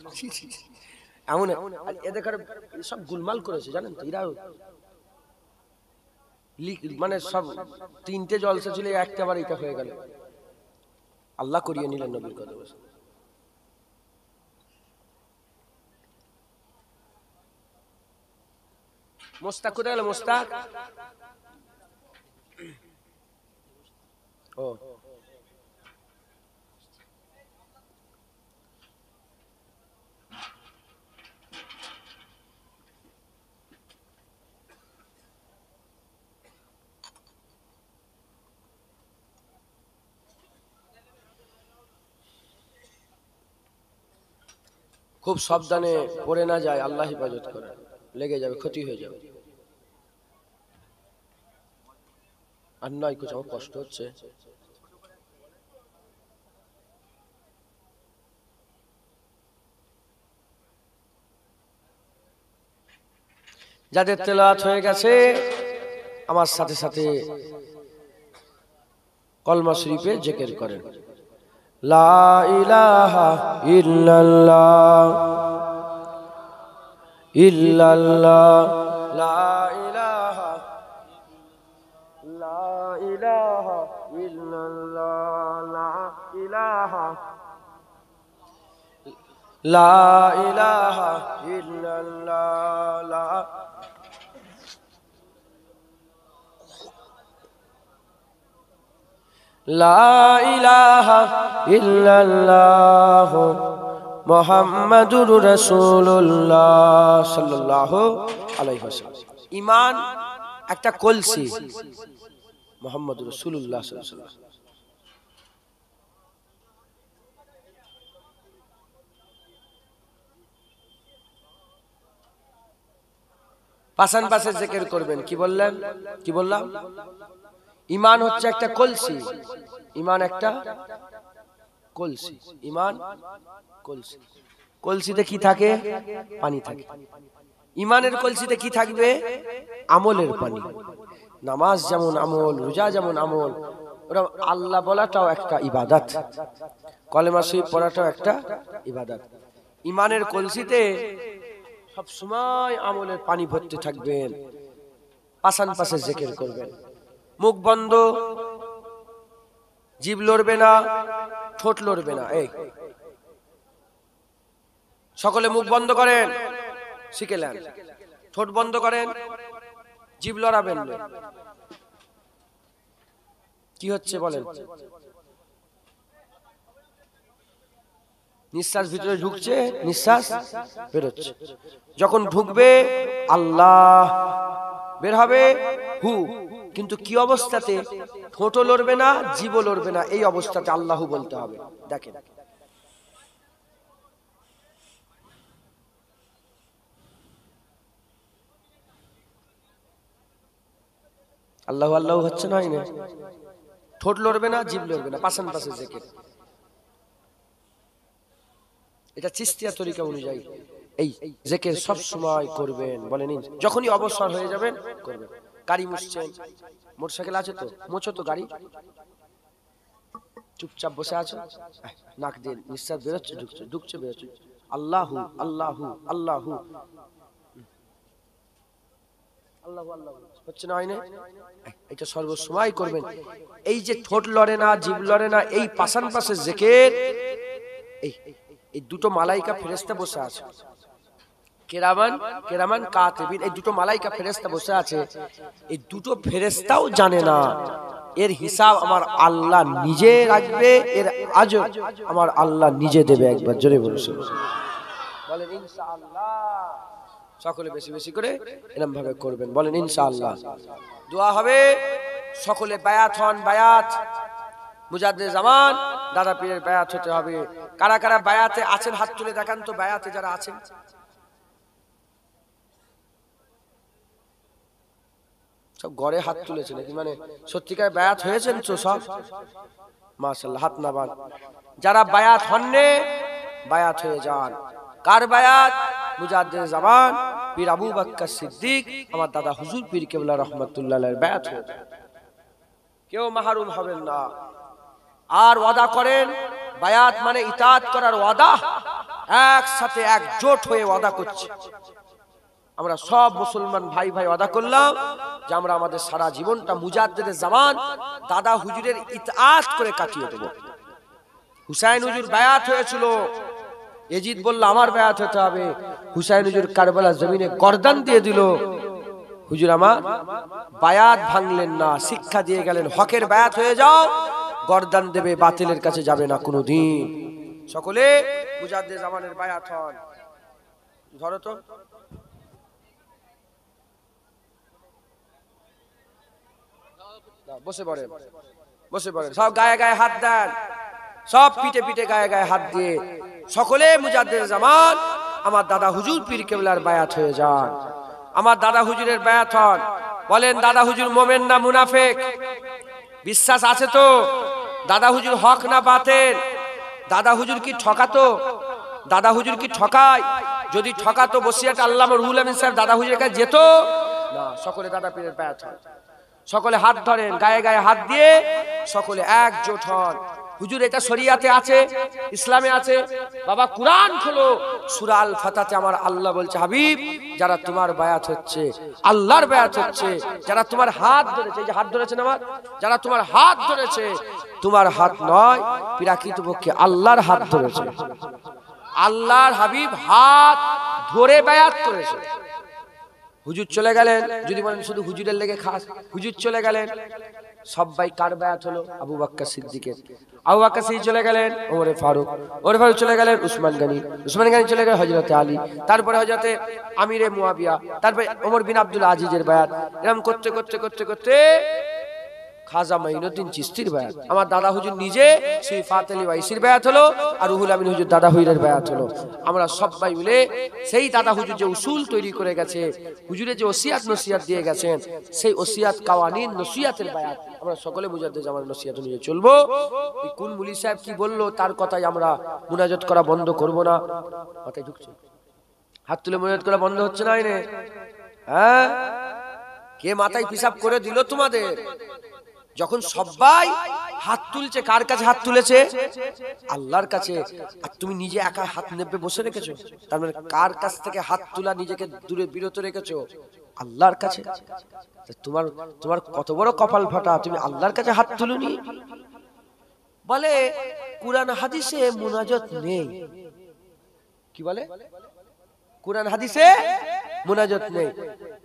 এমন এদের সব গুলমাল করেছে জানেন তো। এরা মানে সব 3টে জলসা ছিল, একটা বার এটা হয়ে গেল। আল্লাহ করিয়ে নিলেন নবীর কথা বলে। মোস্তাক কোথায় গেল? মোস্তাক ও খুব সাবধানে পড়ে না যায়, আল্লাহ হেফাজত করে, লেগে যাবে, ক্ষতি হয়ে যাবে। আর নয় কিছু, আমার কষ্ট হচ্ছে। যাদের তেলাওয়াত হয়ে গেছে আমার সাথে সাথে কলমা শরীফে জিকির করেন, লা ইলাহা ইল্লাল্লাহ ইল্লাল্লাহ, লা ইলাহা ইল্লাল্লাহ, লা ইলাহা ইল্লাল্লাহ, লা ইলাহা ইল্লাল্লাহ মুহাম্মাদুর রাসূলুল্লাহ সাল্লাল্লাহু আলাইহি ওয়াসাল্লাম। ঈমান একটা কলসি, মুহাম্মাদুর রাসূলুল্লাহ সাল্লাল্লাহু আলাইহি ওয়াসাল্লাম। পাশান পাশে জিকির করবেন। কি বললেন, কি বললাম? ঈমান হচ্ছে একটা কলসি, ঈমান একটা কলসি, ঈমান কলসি। কলসিতে কি থাকে? পানি থাকে। ঈমানের কলসিতে কি থাকবে? আমলের পানি। নামাজ যেমন আমল, রোজা যেমন আমল, ওরা আল্লাহ বলাটাও একটা ইবাদত, কলেমা শরীফ পড়াটাও একটা ইবাদত। ঈমানের কলসিতে সব সময় আমলের পানি ভর্তি থাকবেন। পাশান পাশে জিকির করবেন, মুখ বন্ধ, জিভ লড়বে না, ঠোঁট লড়বে না। এই সকলে মুখ বন্ধ করেন, শিখেলেন। ঠোঁট বন্ধ করেন, জিভ লড়াবেন না। কি হচ্ছে বলেন? নিঃশ্বাস ভিতরে ঢুকছে, নিঃশ্বাস বেরোচ্ছে। যখন ঢুকবে আল্লাহ, বের হবে হু। কিন্তু কি অবস্থাতে? ঠোঁটও লড়বে না, জিভও লড়বে না, এই অবস্থাতে আল্লাহু বলতে হবে। দেখেন, আল্লাহু আল্লাহু হচ্ছে না, ঠোঁট লড়বে না, জিভ লড়বে না, পাশান পাশে জিকির। এটা চিশতিয়া তরিকা অনুযায়ী এই জিকির সব সময় করবেন। বলেন যখনই অবসর হয়ে যাবেন করবেন। গাড়ি মুছছেন, মোটরসাইকেল আছে তো, মোছো তো গাড়ি। চুপচাপ বসে আছো, নাক দিয়ে নিঃশ্বাস বেরোচ্ছে, ঢুকছে, ঢুকছে, বেরোচ্ছে। আল্লাহু আল্লাহু আল্লাহু, আল্লাহু আল্লাহু হচ্ছে না, হয় না? এটা সর্বসময় করবেন। এই যে ঠোঁট লড়ে না, জিভ লড়ে না, এই পাশান পাশে জিকির, এই দুটো মালাইকা ফেরেশতা বসে আছে, কেরামান কেরামান কাতিবিন, এই দুটো মালাইকা ফেরেশতা বসে আছে। এই দুটো ফেরেশতাও জানে না এর হিসাব আমার আল্লাহ নিজে রাখবে, এর আজর আমার আল্লাহ নিজে দেবে। একবার জোরে বলুন, বলেন ইনশাআল্লাহ। সকলে বেশি বেশি করে এরকম ভাবে করবেন, বলেন ইনশাআল্লাহ। দোয়া হবে, সকলে বায়াত হন। বায়াত মুজাদ্দিদ জামান দাদা পীরের বায়াত হতে হবে। কারা কারা বায়াতে আছেন হাত তুলে দেখান তো, বায়াতে যারা আছেন। সব ঘরে হাত তুলেছে নাকি? মানে সত্যিকার বায়াত হয়েছেন তো সব? মাশাআল্লাহ, হাত না বান। যারা বায়াত হননে বায়াত হয়ে যান। কার বায়াত? মুজাদ্দিদ জামান পীর আবু বকর সিদ্দিক, আমার দাদা হুজুর পীর কেবলা রহমাতুল্লাহ আলাইহির বায়াত হয়ে যান। কেউ মাহরুম হবেন না। আর ওয়াদা করেন, বায়াত মানে ইতাআত করার ওয়াদা, একসাথে একজোট হয়ে ওয়াদা করছি। আমরা সব মুসলমান ভাই ভাই ওয়াদা করলাম যে আমরা আমাদের সারা জীবনটা মুজাদ্দিদের জামান দাদা হুজুরের ইতাআত করে কাটিয়ে দেব। হুসাইন হুজুর বায়াত হয়েছিল, ইয়াজিদ বলল আমার বায়াত হতে হবে। হুসাইন হুজুর কারবালার জমিনে গর্দান দিয়ে দিল। হুজুর আমার বায়াত ভাঙলেন না, শিক্ষা দিয়ে গেলেন হকের বায়াত হয়ে যাও, গর্দান দেবে, বাতিলের কাছে যাবে না কোনোদিন। সকলে মুজাদ্দিদ জামানের বায়াত হন। ধরো তো, বসে পড়েন, বসে পড়েন। সব গায়ে গায়ে হাত দেন, সব পিঠে পিঠে গায়ে গায়ে হাত দিয়ে সকলে মুজাদ্দিদ জামান আমার দাদা হুজুর পীর কেবলার বায়াত হয়ে যান। আমার দাদা হুজুরের বায়াত হন। বলেন দাদা হুজুর মোমেন না মুনাফেক? বিশ্বাস আছে তো? দাদা হুজুর হক না বাতিল? দাদা হুজুর কি ঠকাতো? দাদা হুজুর কি ঠকায়? যদি ঠকাতো বসিয়াটা আল্লামা রুহুল আমিন সাহেব দাদা হুজুরের কাছে যেত না। সকলে দাদা পীরের বায়াত হন, সকলে হাত ধরেন, গায়ে গায়ে হাত দিয়ে সকলে একজোট হন। হুজুর এটা শরিয়াতে আছে, ইসলামে আছে। বাবা কুরআন খোলো, সূরা আল ফাতাতে আমার আল্লাহ বলছে, হাবিব যারা তোমার বায়াত হচ্ছে আল্লাহর বায়াত হচ্ছে, যারা তোমার হাত ধরেছে, এই যে হাত ধরেছেন আমার, যারা তোমার হাত ধরেছে, তোমার হাত নয় প্রকৃতপক্ষে আল্লাহর হাত ধরেছে। আল্লাহর হাবিব হাত ধরে বায়াত করেছে। হুজুর চলে গেলেন, যদি বলেন শুধু হুজুরের লেগে খাস, হুজুর চলে গেলেন, সবাই কার বায়াত হলো? আবু বকর সিদ্দিকের। আবু বকর সিদ্দিক চলে গেলেন ওমরে ফারুক, ওমরে ফারুক চলে গেলেন উসমান গনি, উসমান গনি চলে গেলেন হযরতে আলী, তারপরে হযরতে আমিরে মুয়াবিয়া, তারপরে ওমর বিন আব্দুল আজিজের বায়াত। এরকম করতে করতে করতে করতে খাজা মাইনুদ্দিন চিশতির বায়াত। আমার দাদা হুজুর নিজে সেই ফাতেহ আলী ওয়াইসির বায়াত হলো, আর রুহুল আমিন হুজুর দাদা হুজুরের বায়াত হলো। আমরা সবাই মিলে সেই দাদা হুজুর যে উসুল তৈরি করে গেছে, হুজুরের যে ওসিয়াত নসিয়াত দিয়ে গেছেন, সেই ওসিয়াত কাওয়ানিন নসিয়াতের বায়াত আমরা সকলে মুজাদ্দিদ জামান নসিয়াত নিয়ে চলবো। এই কোন মুলি সাহেব কি বললো তার কথাই আমরা মুনাজাত করা বন্ধ করব না। মাথায় ঢুকছে? হাত তুলে মুনাজাত করা বন্ধ হচ্ছে না? হ্যাঁ, কে মাথায় পিসাব করে দিল তোমাদের? যখন সবাই হাত তুলছে, কার কাছে হাত তুলেছে? আল্লাহর কাছে। আর তুমি নিজে একা হাত নেবে বসে রেখেছো, তার মানে কার কাছ থেকে হাত তোলা নিজেকে দূরে বিরত রেখেছো? আল্লাহর কাছে। তোমার তোমার কত বড় কপাল ফাটা, তুমি আল্লাহর কাছে হাত তুলুনি। বলে কুরআন হাদিসে মুনাজাত নেই। কি বলে? কুরআন হাদিসে মুনাজাত নেই।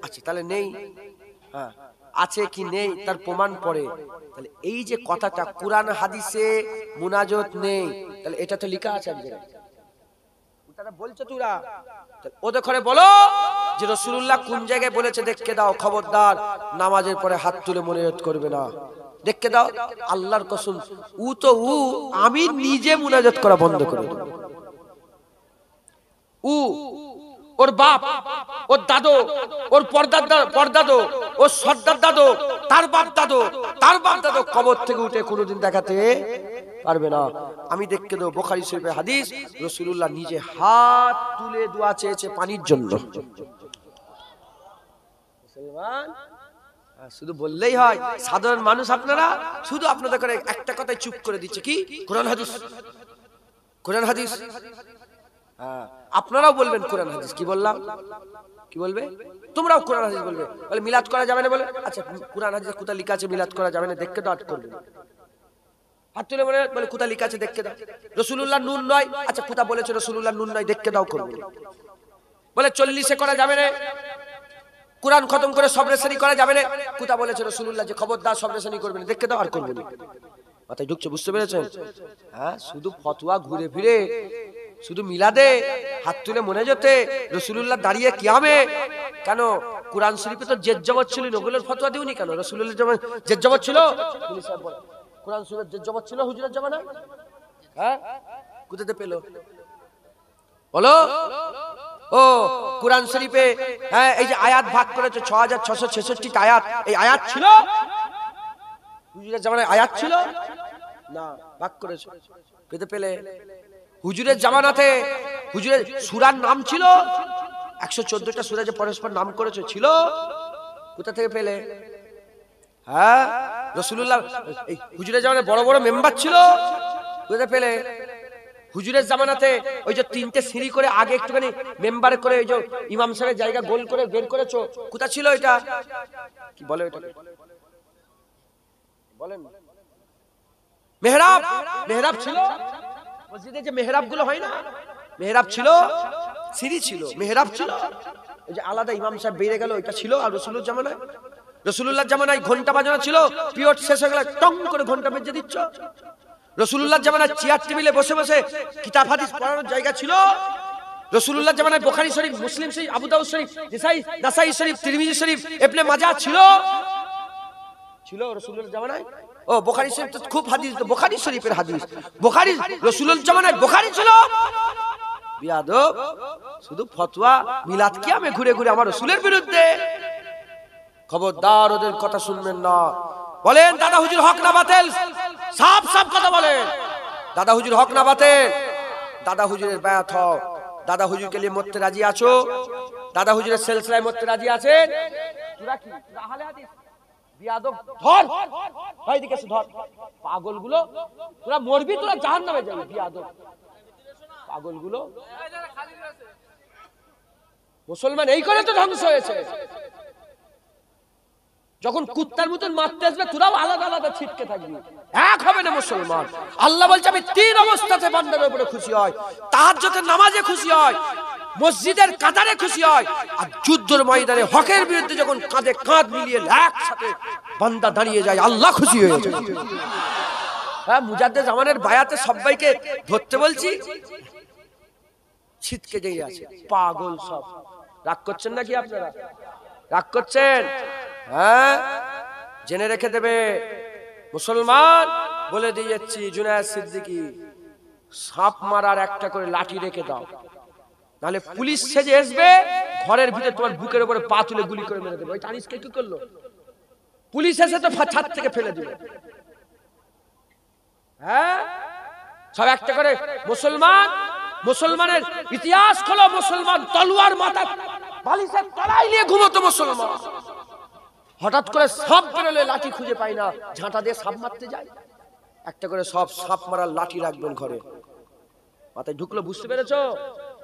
আচ্ছা তাহলে নেই, হ্যাঁ আছে কি নেই তার প্রমাণ পড়ে। তাহলে এই যে কথাটা কুরআন হাদিসে মুনাজাত নেই, তাহলে এটা তো লেখা আছে একদম, তারা বলছে তোরা ওদের ঘরে বলো যে রাসূলুল্লাহ কোন জায়গায় বলেছে দেখকে দাও, খবরদার নামাজের পরে হাত তুলে মুনাজাত করবে না, দেখকে দাও। আল্লাহর কসম আমি নিজে মুনাজাত করা বন্ধ করে দেব। ওর বাপ, ওর দাদু, ওর পরদাদু, ওর সর্দার দাদু, তার বাপ দাদু, তার বাপ দাদু কবর থেকে উঠে কোনোদিন দেখাতে পারবে না। আমি দেখতে দেবো বুখারী শরীফের হাদিস, রাসূলুল্লাহ নিজে হাত তুলে দোয়া চেয়েছে পানির জন্য। মুসলমান শুধু বললেই হয়, সাধারণ মানুষ আপনারা শুধু আপনাদের করে একটা কথাই চুপ করে দিচ্ছে, কি কোরআন হাদিস, কোরআন হাদিস। আপনারাও বলবেন কোরআন হাদিস। কি বললাম? কি বলবে? তোমরাও কোরআন হাদিস বলবে। বলে মিলাদ করা যাবে না, বলে আচ্ছা কোরআন হাদিসে কোথায় লেখা আছে মিলাদ করা যাবে না, দেখতে দাও, করবে হাত তুলে বলে কোথায় লেখা আছে দেখতে দাও। রাসূলুল্লাহ নুন নয়, আচ্ছা কোথায় বলেছে রাসূলুল্লাহ নুন নয়, দেখতে দাও, করবে। বলে 40-এ করা যাবে না, কোরআন খতম করে সবরেশানি করা যাবে না, কোথায় বলেছে রাসূলুল্লাহ যে খবরদার সবরেশানি করবে না, দেখতে দাও, আর করবে না। মাথায় ঢুকছে? বুঝতে পেরেছেন? হ্যাঁ, শুধু ফতোয়া ঘুরে ফিরে, শুধু মিলাদে হাত তুলে মনে যেতে, রাসূলুল্লাহ দাঁড়িয়ে কিয়ামে কেন? কোরআন শরীফে তো জেদ জবর ছিল, ওগুলোর ফতোয়া দিওনি কেন? রাসূলুল্লাহ যেমন জেদ জবর ছিল, কোরআন শরীফে জেদ জবর ছিল হুজুরের জামানায়। হ্যাঁ, কোথাতে পেলো বলো? ও কোরআন শরীফে হ্যাঁ এই যে আয়াত ভাগ করেছে 6666টা আয়াত, এই আয়াত ছিল হুজুরের জামানায়? আয়াত ছিল না, ভাগ করেছে। কোথাতে পেলে? হুজুরের জামানাতে হুজুরের সূরার নাম ছিল 114টা সূরা যে পরস্পর নাম করেছে, ছিল। কোথা থেকে পেলে? হ্যাঁ, রাসূলুল্লাহ এই হুজুরের জামানায় বড় বড় মেম্বার ছিল, কোথা পেলে? হুজুরের জামানাতে ওই যে 3টে সিঁড়ি করে আগে একটুখানি মেম্বারে করে ওই যে ইমাম সাহেবের জায়গা গোল করে বের করেছো, কোথা ছিল এটা? কি বলে এটা? বলেন। মেহরাব, মেহরাব ছিল মসজিদে, যে মেহরাব গুলো হয় না, মেহরাব ছিল, সিঁড়ি ছিল, মেহরাব ছিল, ওই যে আলাদা ইমাম সাহেব বেরিয়ে গেল, ওইটা ছিল। আর রাসূলুল্লাহর জামানায়, রাসূলুল্লাহর জামানায় ঘন্টা বাজানো ছিল, পিরিয়ড শেষ হয়ে গেলে টং করে ঘন্টা বেজে দিচ্ছ। রাসূলুল্লাহর জামানায় চেয়ার টেবিলে বসে বসে কিতাব হাদিস পড়ানোর জায়গা ছিল। রাসূলুল্লাহর জামানায় বুখারী শরীফ, মুসলিম শরীফ, আবু দাউদ শরীফ, নাসাই শরীফ, তিরমিজি শরীফ, ইবনে মাজাহ ছিল, ছিল রাসূলুল্লাহর জামানায়। ও বুখারী শরীফ তো খুব হাদিস, তো বুখারী শরীফের হাদিস, বুখারী রাসূলুল্লাহর জামানায় বুখারী ছিল, বিয়াদব, শুধু ফতোয়া মিলাদ কিয়ামে ঘুরে ঘুরে আমার রাসূলের বিরুদ্ধে। খবরদার, ওদের কথা শুনবেন না। বলেন দাদা হুজুর হক না বাতিল? সাফ সাফ কথা বলেন, দাদা হুজুর হক না বাতিল? দাদা হুজুরের বায়াত হও। দাদা হুজুরকে নিয়ে মরতে রাজি আছো? দাদা হুজুরের সিলসিলায় মরতে রাজি আছেন? তোরা কি আহলে হাদিস? বিয়াদব, ধর ভাই দিকে ধর। পাগলগুলো, তোরা মরবি, তোরা জাহান্নামে যাবি। বিয়াদব পাগলগুলো। মুসলমান এই করে তো ধ্বংস হয়েছে। যখন কুত্তার মতন মারতে আসবে, তোরাও আলাদা আলাদা ছিটকে থাকবি, এক হবে না মুসলমান। আল্লাহ বলছে আমি তিন অবস্থাতে বান্দার উপরে খুশি হয়। তাহাজ্জুদের নামাজে খুশি হয়, মসজিদের কাতারে খুশি হয়, আর যুদ্ধের ময়দানে হকের বিরুদ্ধে যখন কাঁধে কাঁধ মিলিয়ে একসাথে বান্দা দাঁড়িয়ে যায়, আল্লাহ খুশি হয়ে যায়। হ্যাঁ, মুজাদ্দেদ জামানের বায়াতে সবাইকে ধরতে বলছি, ছিটকে যেই আছে। পাগল সব। রাগ করছেন নাকি আপনারা? রাগ করছেন? হ্যাঁ, জেনে রেখে দেবে মুসলমান। বলে দিয়ে যাচ্ছি, জুনায়েদ সিদ্দিকী, সাপ মারার একটা করে লাঠি রেখে দাও, নাহলে পুলিশ সেজে আসবে, ঘরের ভিতরে তোমার বুকের উপরে পা তুলে গুলি করে মেরে দেবে। ওই টানিসকে কি করলো? পুলিশ এসে তো ছাদ থেকে ফেলে দিল। হ্যাঁ, সব একটা করে। মুসলমান, মুসলমানের ইতিহাস খোলো। মুসলমান তলোয়ার মাথা বালিশের তলায় নিয়ে ঘুমোতো মুসলমান। হঠাৎ করে সাপ বেরোলে লাঠি খুঁজে পাই না, ঝাঁটা দিয়ে সাপ মারতে যায়। একটা করে সব সাপ মারার লাঠি রাখবেন ঘরে। মাথায় ঢুকলো, বুঝতে পেরেছো?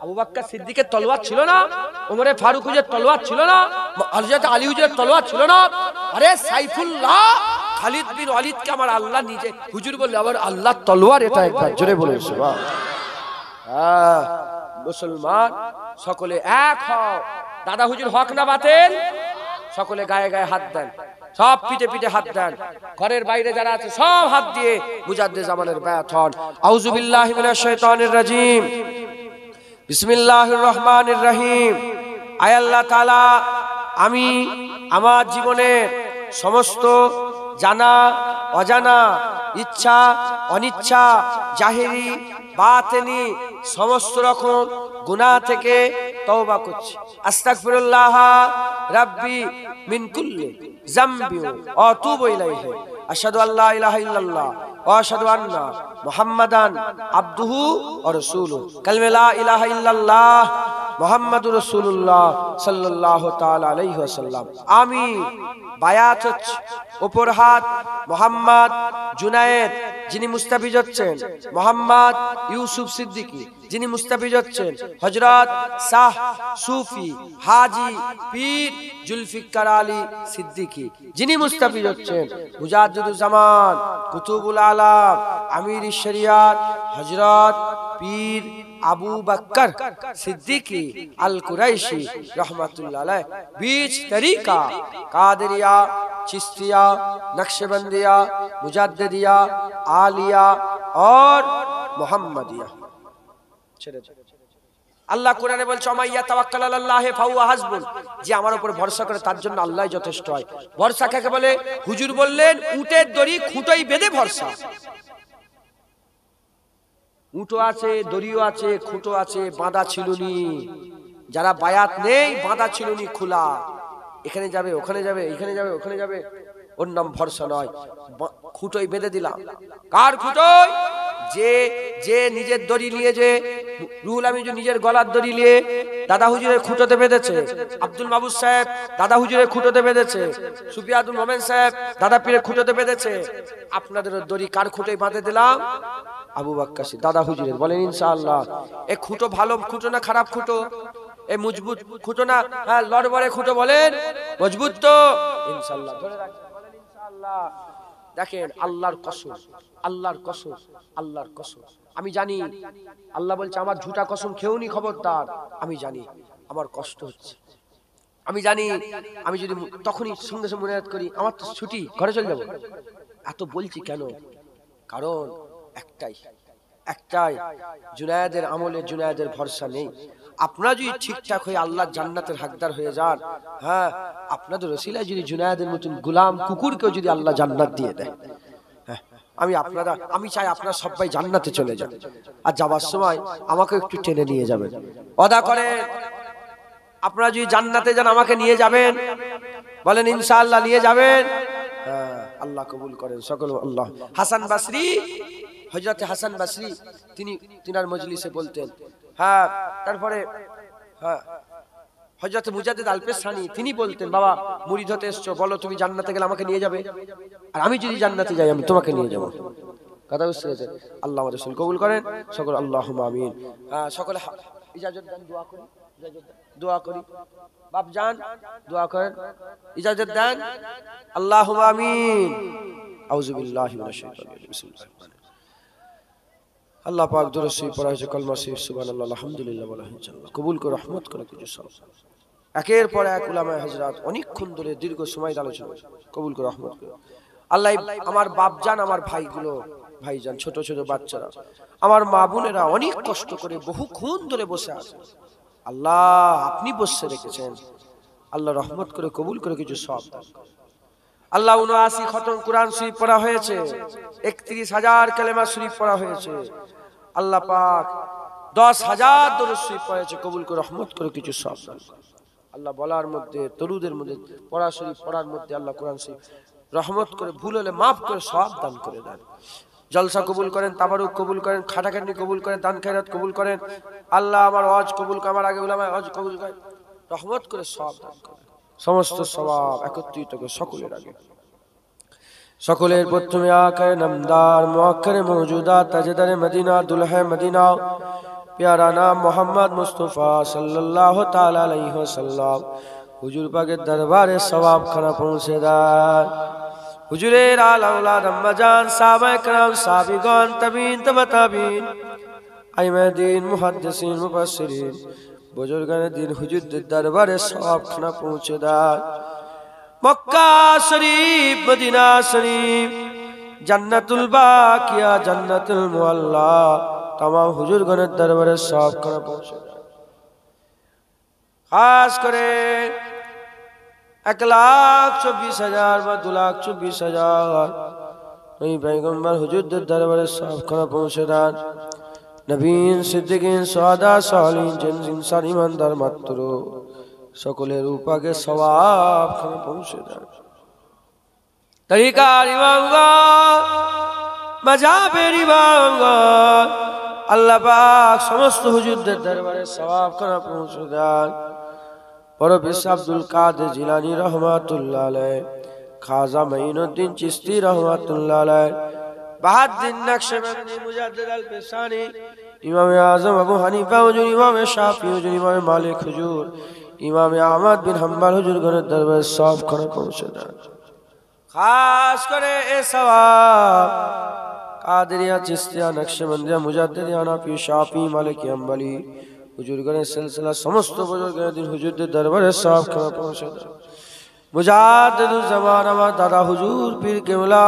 আবু বকর সিদ্দিকের তলোয়ার ছিল না? ওমরে ফারুক হুজুরের তলোয়ার ছিল না? হযরত আলী হুজুরের তলোয়ার ছিল না? আরে সাইফুল্লাহ খালিদ বিন ওয়ালিদকে আমার আল্লাহ নিজে হুজুর বললে, আবার আল্লাহ তলোয়ার, এটা একবার জোরে বলে সুবহান। হ্যাঁ, মুসলমান সকলে এক হও। দাদা হুজুর হক না বাতিল? সকলে গায়ে গায়ে হাত দেন, সব পিঠে পিঠে হাত দেন। ঘরের বাইরে যারা আছে সব হাত দিয়ে মুজাদ্দেদ জামানের বায়াত হন। আউযু বিল্লাহি মিনাশ শাইতানির রাজিম, বিসমিল্লাহির রহমানির রহিম। আয় আল্লাহ তাআলা, আমি আমার জীবনের সমস্ত জানা অজানা, ইচ্ছা অনিচ্ছা, জাহেরি বাতিনি সমস্ত রকম গুনাহ থেকে তওবা করছি। আস্তাগফিরুল্লাহ রাব্বি মিন কুল্লি যামবি ওয়া আতুবু ইলাইহি। আশহাদু আল্লা ইলাহা ইল্লাল্লাহ ওয়া আশহাদু আন্না মুহাম্মাদান আবদুহু ওয়া রাসূলুহু। কালিমা লা ইলাহা ইল্লাল্লাহ মুহাম্মাদুর রাসূলুল্লাহ সাল্লাল্লাহু তাআলা আলাইহি ওয়াসাল্লাম। আমি বায়াত হচ্ছে, উপর হাত মোহাম্মদ জুনায়েদ যিনি মুস্তাফিজ হচ্ছেন, মোহাম্মদ ইউসুফ সিদ্দিকী যিনি মুস্তাফিজ হচ্ছেন, হযরত শাহ সুফি হাজী পীর জুলফিকার আলী সিদ্দিকী যিনি মুস্তাফিজ হচ্ছেন, মুজাদ্দিদুজ জামান কুতুবুল আলাম আমির শরিয়াত হযরত পীর আবু বকর সিদ্দিকী আল কুরাইশি रहमतुल्लाह अलैह। बीच तरीका कादरिया, चिश्तिया, नक्शबंदिया, मुजद्दिदिया, आलिया और मुहम्मदिया। আল্লাহ কোরআনে বলছে, মাইয়া তাওয়াক্কাল আলাল্লাহি ফাহুয়া হাসবুন, যে আমার উপর ভরসা করে তার জন্য আল্লাহই যথেষ্ট হয়। ভরসা কাকে বলে? হুজুর বললেন উটের দড়ি খুঁটোয় বেঁধে ভরসা। উটো আছে, দড়িও আছে, খুঁটো আছে, বাঁধা ছিলুনি। যারা বায়াত নেই, বাঁধা ছিলুনি খোলা, এখানে যাবে ওখানে যাবে, এখানে যাবে ওখানে যাবে, ওর নাম ভরসা নয়। খুঁটোয় বেঁধে দিলাম। কার খুঁটোয়? যে যে নিজের দড়ি নিয়ে, যে রুহুল আমিন নিজের গলার দড়ি নিয়ে দাদা হুজুরের খুঁটোতে বেঁধেছে, আব্দুল মাহবুব সাহেব দাদা হুজুরের খুঁটোতে বেঁধেছে, সুফিয়াতুল মোমেন সাহেব দাদা পীরের খুঁটোতে বেঁধেছে। আপনাদের দড়ি কার খুঁটোয় বাঁধে দিলাম? আবু বকর দাদা হুজুরের। বলেন ইনশাআল্লাহ। এ খুঁটো ভালো খুঁটো না খারাপ খুঁটো? এ মজবুত খুঁটো না হ্যাঁ লড়বড়ে খুঁটো? বলেন মজবুত তো ইনশাআল্লাহ। ধরে রাখবেন, বলেন ইনশাআল্লাহ। দেখেন, আল্লাহর কসম, আল্লাহর কসম, আল্লাহর কসম, আমি জানি আল্লাহ বলছে আমার ঝুটা কসম খেউনি, খবরদার। আমি জানি আমার কষ্ট হচ্ছে, আমি জানি। আমি যদি তখনই সঙ্গে সঙ্গে মনে করি আমার তো ছুটি, ঘরে চলে যাব, এত বলছি কেন? কারণ একটাই, একটাই, জুনায়েদের আমলে জুনায়েদের ভরসা নেই। আপনারা যদি ঠিকঠাক হয়ে আল্লাহর জান্নাতের হকদার হয়ে যান, হ্যাঁ, আপনাদের ওসিলায় যদি জুনায়েদের মতন গোলাম কুকুরকেও যদি আল্লাহ জান্নাত দিয়ে দেয়, হ্যাঁ, আমি চাই আপনারা সবাই জান্নাতে চলে যান, আর যাবার সময় আমাকে একটু টেনে নিয়ে যাবেন। ওয়াদা করেন আপনারা যদি জান্নাতে যান আমাকে নিয়ে যাবেন, বলেন ইনশাআল্লাহ নিয়ে যাবেন। আল্লাহ কবুল করেন সকল। আল্লাহ। হাসান বসরি, হযরত হাসান বসরি তিনার মজলিসে বলতেন। হ্যাঁ, তারপরে হ্যাঁ হযরত মুজাদ্দিদ আল-পেশানি তিনি বলতেন, বাবা মুরিদ হতে এসছো, বলো তুমি জান্নাতে গেলে আমাকে নিয়ে যাবে, আর আমি যদি জান্নাতে যাই আমি তোমাকে নিয়ে যাব। কথা বুঝতে পেরেছেন? আল্লাহ আমাদের রাসূল কবুল করেন সকল। আল্লাহুম্মা আমিন। সকলে ইজাজত দেন, দোয়া করি, দোয়া করি। বাপ জান দোয়া করেন, ইজাজত দেন। আল্লাহুম্মা আমিন। আউযু বিল্লাহি মিনাশ শাইতানির রাজিম। বিসমিল্লাহির রহমানির রহিম। আল্লাহ পাক দরুদ শরীফ পড়া হয়েছে, কলমা শরীফ, সুবহানাল্লাহ, আলহামদুলিল্লাহ বলা হয়েছে। আল্লাহ কবুল করে রহমত করে কিছু সব। একের পর এক উলামায়ে হযরত অনেকক্ষণ ধরে দীর্ঘ সময় আলোচনা কবুল করে রহমত করে। আল্লাহ আমার বাপজান, আমার ভাইগুলো, ভাইজান, ছোট ছোট বাচ্চারা, আমার মা বোনেরা অনেক কষ্ট করে বহুক্ষণ ধরে বসে আছে। আল্লাহ আপনি বসে রেখেছেন, আল্লাহ রহমত করে কবুল করে কিছু সব। আল্লাহ ৭৯ খতম কুরআন শরীফ পড়া হয়েছে, ৩১,০০০ কালেমা শরীফ পড়া হয়েছে। আল্লাহ পাক ১০,০০০ দরুদ শরীফ পড়েছে, কবুল করে রহমত করে কিছু সব। আল্লাহ বলার মধ্যে, দরুদের মধ্যে, পড়া শরীফ পড়ার মধ্যে আল্লাহ কোরআন শরীফ রহমত করে, ভুল হলে মাফ করে সব দান করে দেন। জলসা কবুল করেন, তাবারুক কবুল করেন, খাটাখাটনি কবুল করেন, দান খায়রাত কবুল করেন। আল্লাহ আমার ওয়াজ কবুল করেন, আমার আগে উলামায়ে ওয়াজ কবুল করেন, রহমত করে সব দান করেন। সমস্ত সওয়াব একত্রিত করে সকলের আগে, সকলের প্রথমে আকায়ে নামদার মুআক্কারে মওজুদাত তাজদারে মদিনা দুলহে মদিনা প্যারা নাম মোহাম্মদ মুস্তাফা সাল্লাল্লাহু তাআলা আলাইহি ওয়াসাল্লাম হুজুর পাকের দরবারে সওয়াব খানা পৌঁছে দেন। হুজুরের আলা আওলাদ আম্মাজান, সাহাবায়ে কেরাম, সাহাবীগণ, তাবিঈন, তাবা তাবিঈন, আইম্মায়ে দ্বীন, মুহাদ্দিসিন, মুফাসসিরিন, বুজুর্গানে দ্বীন হুজুরদের দরবারে সওয়াব খানা পৌঁছে দেন। মক্কা শরীফ, মদিনা শরীফ, জান্নাতুল বাকিয়া, জান্নাতুল মুআল্লা, तमाम হুজুরগণের দরবারে সওয়াব খানা পৌঁছে দেন। খাস করে ১,২৪,০০০ বা ২,২৪,০০০ ওই পয়গম্বর হুজুরদের দরবারে সওয়াব খানা পৌঁছে দেন। নবীন, সিদ্দিকিন, শুহাদা, সালিহিন, জিন ইনসান ইমানদার মাত্র সকলের উপাকে সওয়াব খানা পৌঁছে দেন। তরিকার ইমামগণ, মাযহাবের ইমামগণ, আল্লাহ পাক সমস্ত হুজুরদের দরবারে সওয়াব খানা পৌঁছে দেন। বড় পীর আব্দুল কাদের জিলানী রহমাতুল্লাহ আলাইহি, খাজা মাইনুদ্দিন চিশতি রহমাতুল্লাহ আলাইহি, বাহাউদ্দিন নকশবন্দি, মুজাদ্দিদ আল-পেশানি, ইমাম আযম আবু হানিফা হুজুর, ইমাম শাফি হুজুর, ইমাম মালিক হুজুর, ইমাম আহমদ বিন হাম্বল হুজুরগণের দরবারে সওয়াব খানা পৌঁছে দেন। খাস করে এ সওয়াব কাদেরিয়া, চিশতিয়া, নকশবন্দিয়া, মুজাদ্দিদিয়া, হানাফি, শাফি, মালিকি, হাম্বলি হুজুরগণের সিলসিলা সমস্ত বুজুর্গের দিন হুজুরদের দরবারে সওয়াব খানা পৌঁছে দেন। মুজাদ্দিদুল জামান আমার দাদা হুজুর পীর কেবলা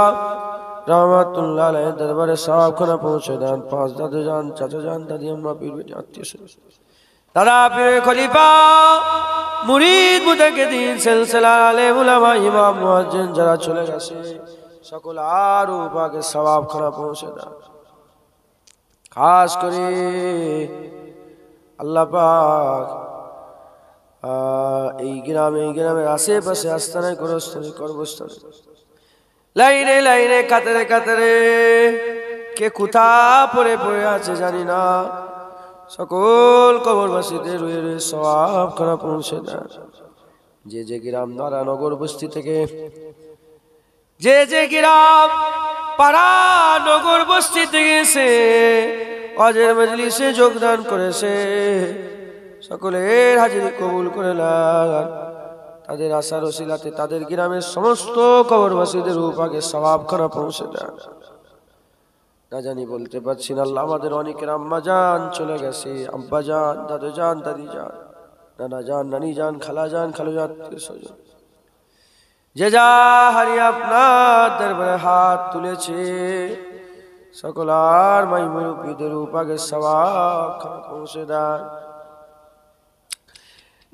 রহমাতুল্লাহ আলাইহির দরবারে সওয়াব খানা পৌঁছে দেন। পাঁচ দাদু জান, চাচা জান, দাদি আম্মা, পীর বেটি, আত্মীয় স্বজন, দাদা পীর খলিফা, মুরিদ, মুতাকিদিন, সিলসিলা আলেম, উলামা, ইমাম, মুয়াজ্জিন যারা চলে গেছে সকল আর উপাকে সওয়াব খানা পৌঁছে দেন। খাস করে আল্লাহ পাক এই গ্রামের আশেপাশে আস্তানায়, গোরস্থানে, কর্মস্থানে, লাইনে লাইনে, কাতারে কাতারে কে কোথা পড়ে পড়ে আছে জানি না, সকল কবরবাসীদের রুয়ে রুয়ে সওয়াব খানা পৌঁছে দেন। যে যে গ্রাম, নারা, নগর, বস্তি থেকে, যে যে গ্রাম, পাড়া, নগর, বস্তি থেকে এসে ওয়াজের মজলিসে যোগদান করেছে, সকলের হাজিরি কবুল করে নেন। তাদের আশার ওসিলাতে তাদের গ্রামের সমস্ত কবরবাসীদের উপাকে সওয়াব খানা পৌঁছে দেন। না জানি বলতে পারছি না, আল্লাহ আমাদের অনেকের আম্মা জান চলে গেছে, আব্বা জান, দাদু জান, দাদি জান, নানা জান, নানি জান, খালা জান, খালু জান, স্বজন যে যা হারিয়ে আপনার দরবারে হাত তুলেছে, সকল আর মাই মুরব্বিদের উপাকে সওয়াব খানা পৌঁছে দেন।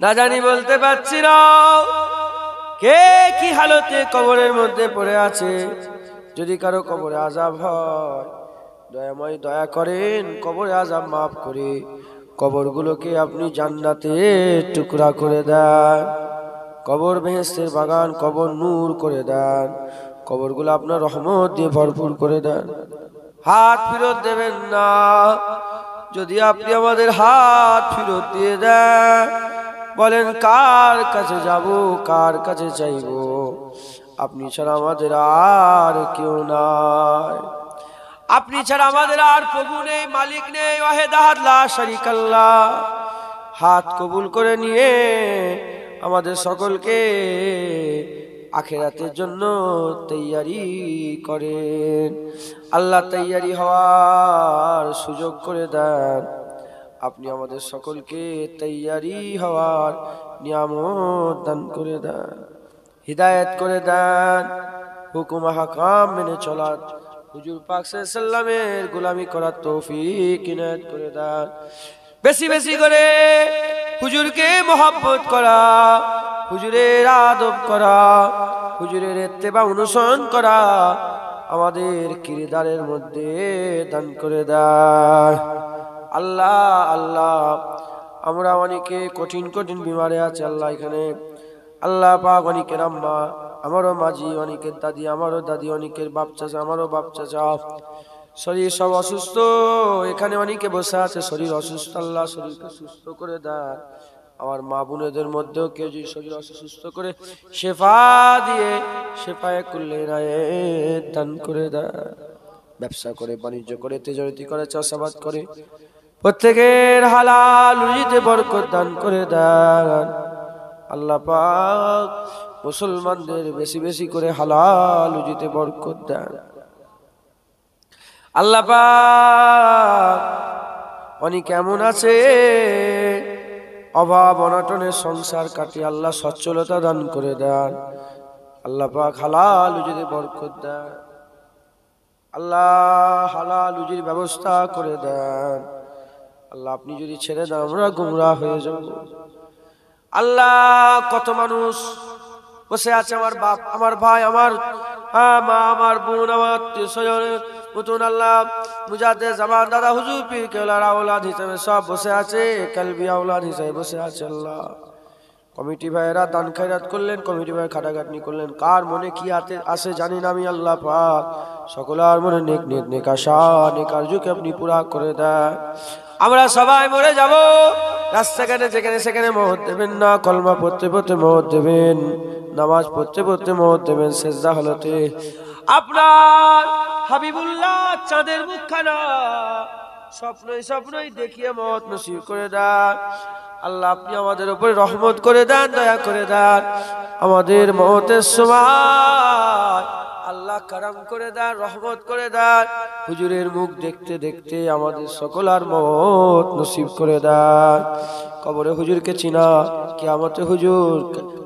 না জানি বলতে পারছি না কে কি হালতে কবরের মধ্যে পড়ে আছে, যদি কারো কবরে আযাব হয় দয়াময় দয়া করেন কবরে আযাব মাফ করে কবরগুলোকে আপনি জান্নাতের টুকরা করে দেন, কবর বেহেশতের বাগান, কবর নূর করে দেন, কবরগুলো আপনার রহমত দিয়ে ভরপুর করে দেন। হাত ফেরত দেবেন না। যদি আপনি আমাদের হাত ফেরত দিয়ে দেন, বলেন কার কাছে যাব, কার কাছে চাইব? আপনি ছাড়া আমাদের আর কেউ নাই। আপনি ছাড়া আমাদের আর প্রভু নেই, মালিক নেই, ওয়াহিদ আহাদ লা শারীকা লাহ। হাত কবুল করে নিয়ে আমাদের সকলকে আখিরাতের জন্য তৈয়ারি করেন। আল্লাহ তৈয়ারি হওয়ার সুযোগ করে দেন। আপনি আমাদের সকলকে তৈয়ারি হওয়ার নিয়ামত দান করে দেন, হিদায়াত করে দেন, হুকুম হাকাম মেনে চলার, হুজুর পাক সাল্লাল্লাহু আলাইহি সাল্লামের গোলামি করার তৌফিক ইনায়াত করে দেন। বেশি বেশি করে হুজুরকে মহব্বত করা, হুজুরের আদব করা, হুজুরের ইত্তেবা অনুসরণ করা আমাদের কিরদারের মধ্যে দান করে দেন। আল্লাহ আল্লাহ, আমরা অনেকে কঠিন কঠিন বিমারে আছে আল্লাহ এখানে। আল্লাহ পাক অনেকের আম্মা, আমারও মাঝি, অনেকের দাদি, আমারও দাদি, অনেকের বাপ চাচা, আমারও বাপ চাচা, শরীর সব অসুস্থ। এখানে অনেকে বসে আছে শরীর অসুস্থ, আল্লাহ শরীরকে সুস্থ করে দেন। আমার মা বোনেদের মধ্যেও কেউ যদি শরীর অসুস্থ করে শেফা দিয়ে শেফায়ে কুল্লি ইনায়াত দান করে দেন। ব্যবসা করে, বাণিজ্য করে, তেজারতি করে, চাষাবাদ করে প্রত্যেকের হালাল রুজিতে বরকত দান করে দেন। আল্লাহ পাক মুসলমানদের বেশি বেশি করে হালাল রুজিতে বরকত দেন। আল্লাহ পাক অনেক এমন আছে অভাব অনটনের সংসার কাটিয়ে আল্লাহ সচ্ছলতা দান করে দেন। আল্লাহ পাক হালাল রুজিতে বরকত দেন। আল্লাহ হালাল রুজির ব্যবস্থা করে দেন। আল্লাহ আপনি যদি ছেড়ে দেন আমরা গুমরাহ হয়ে যাব। আল্লাহ কত মানুষ বসে আছে, আমার বাপ, আমার ভাই, আমার মা, আমার বোন, আমার আত্মীয়-স্বজনের মতন আল্লাহ মুজাদ্দেদ জামান দাদা হুজুর পীর কেবলার আওলাদ হিসেবে সব বসে আছে, কালবি আওলাদ হিসেবে বসে আছে। আল্লাহ কমিটি ভাইয়েরা দান খয়রাত করলেন, কমিটি ভাই খাটাখাটনি করলেন, কার মনে কি আসে জানি না আমি। আল্লাহ পাক সকলের মনে নেক নেক নেক আশা নেক আরজুকে আপনি পুরা করে দেন। আমরা সবাই মরে যাব, রাস্তাঘাটে যেখানে সেখানে মওত দেবেন না। কলমা পড়তে পড়তে মওত দেবেন, নামাজ পড়তে পড়তে মওত দেবেন, সেজদা হলতে আপনার হাবিবুল্লাহ চাঁদের মুখখানা স্বপ্নই স্বপ্নই দেখিয়ে মওত নসিব করে দেন। আল্লাহ আপনি আমাদের উপরে রহমত করে দেন, দয়া করে দেন। আমাদের মওতের সময় আল্লাহ কারাম করে দেন, রহমত করে দেন। হুজুরের মুখ দেখতে দেখতে আমাদের সকলার মওত নসিব করে দেন। কবরে হুজুরকে চিনা, কিয়ামতে হুজুর,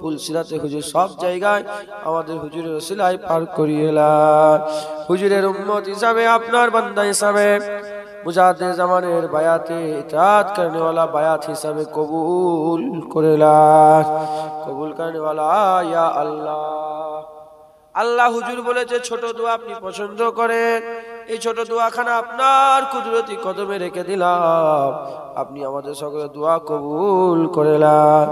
পুলসিরাতে হুজুর, সব জায়গায় আমাদের হুজুরের ওসিলায় পার করিয়ে দেন। হুজুরের উম্মত হিসাবে, আপনার বান্দা হিসাবে মুজাদ্দেদ জামানের বায়াতে ইতাআত करने वाला বায়াত হিসাবে কবুল করে নেন। কবুল करने वाला ইয়া আল্লাহ। আল্লাহ হুজুর বলেছে ছোট দোয়া আপনি পছন্দ করেন, এই ছোট দোয়াখানা আপনার কুদরতি কদমে রেখে দিলাম। আপনি আমাদের সকলের দোয়া কবুল করে নেন।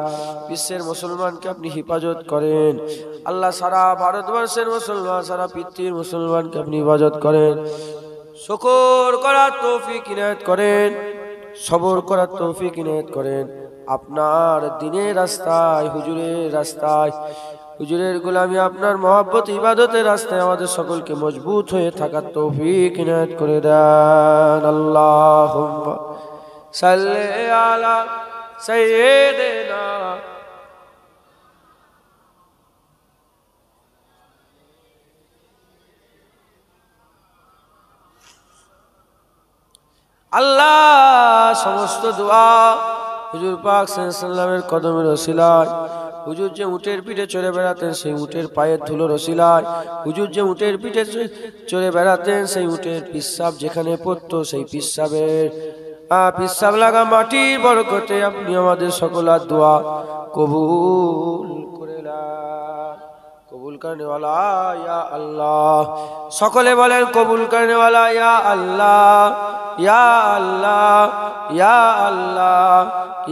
বিশ্বের মুসলমানকে আপনি হেফাজত করেন আল্লাহ। সারা ভারতবর্ষের মুসলমান, সারা পৃথিবীর মুসলমানকে আপনি হেফাজত করেন। শুকর করার তৌফিক ইনায়াত করেন, সবর করার তৌফিক ইনায়াত করেন। আপনার দ্বীনের রাস্তায়, হুজুরের রাস্তায়, হুজুরের গোলামি, আপনার মহব্বত ইবাদতের রাস্তায় আমাদের সকলকে মজবুত হয়ে থাকার তৌফিক ইনায়াত করে দেন। আল্লাহুম্মা সাল্লি আলা সাইয়্যিদিনা আল্লাহ। সমস্ত দোয়া হুজুর পাক সাল্লাল্লাহু আলাইহি ওয়াসাল্লামের কদমের ওসিলায়, হুজুর যে উটের পিঠে চড়ে বেড়াতেন সেই উটের পায়ের ধুলোর ওসিলায়, হুজুর যে উটের পিঠে চড়ে বেড়াতেন সেই উটের পিসাব যেখানে পড়তো সেই পিসাবের পিসাব লাগা মাটির বরকতে আপনি আমাদের সকলের দোয়া কবুল করে নেন, কবুল করনে वाला या अल्लाह সকলে বলেন কবুল করনে वाला या अल्लाह या अल्लाह या अल्लाह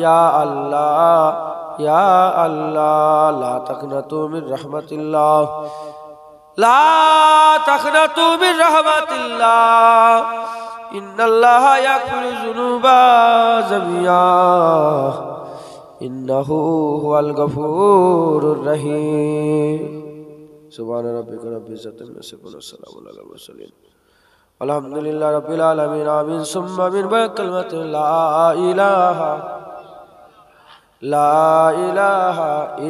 या अल्लाह या अल्लाह ला तक़नतू मिन रहमतिल्लाह ला तक़नतू मिन रहमतिल्लाह इन्नल्लाह यग़फ़िरु ज़ुनूबा जमीआ इन्नहु हुवल गफूरुर रहीम सुभान रब्बिका रब्बिल इज़्ज़ति अम्मा यसिफून व सलामुन अलल मुरसलीन अल्हम्दुलिल्लाहि रब्बिल आलमीन आमीन सुम्मा आमीन बकलमत ला इलाहा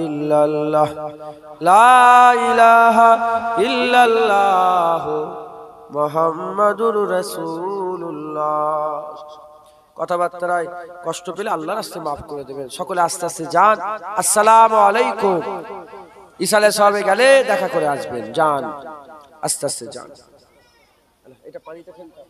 इल्लल्लाह ला इलाहा इल्लल्लाह मुहम्मदुर রাসূলুল্লাহ কথাবার্তায় কষ্ট পেলে আল্লাহর রাস্তায় maaf করে দিবেন সকলে আস্তে আস্তে যান আসসালামু আলাইকুম ইসালে সাহেবে গেলে দেখা করে আসবেন যান আস্তে আস্তে যান এটা পানিতে ফেলতে